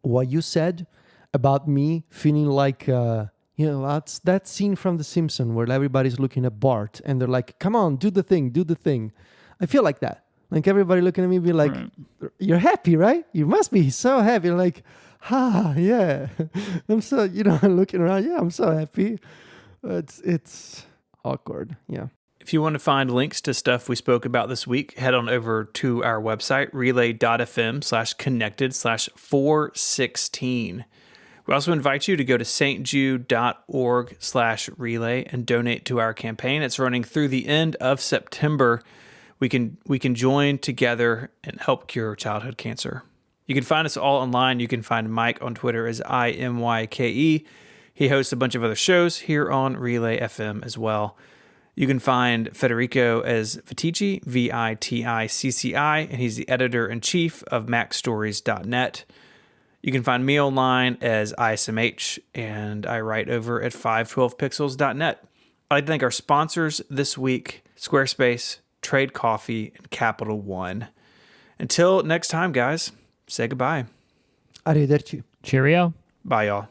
what you said about me feeling like, that's that scene from The Simpsons where everybody's looking at Bart and they're like, come on, do the thing. I feel like that. Like, everybody looking at me be like, you're happy, right? You must be so happy. Like, yeah. I'm so, looking around. Yeah, I'm so happy. It's awkward. Yeah. If you want to find links to stuff we spoke about this week, head on over to our website, relay.fm/connected/416. We also invite you to go to stjude.org/relay and donate to our campaign. It's running through the end of September. We can join together and help cure childhood cancer. You can find us all online. You can find Myke on Twitter as IMYKE. He hosts a bunch of other shows here on Relay FM as well. You can find Federico as Viticci, Viticci, and he's the editor-in-chief of MacStories.net. You can find me online as ISMH, and I write over at 512pixels.net. I'd like to thank our sponsors this week, Squarespace, Trade Coffee, and Capital One. Until next time, guys, say goodbye. Arrivederci. Cheerio. Bye, y'all.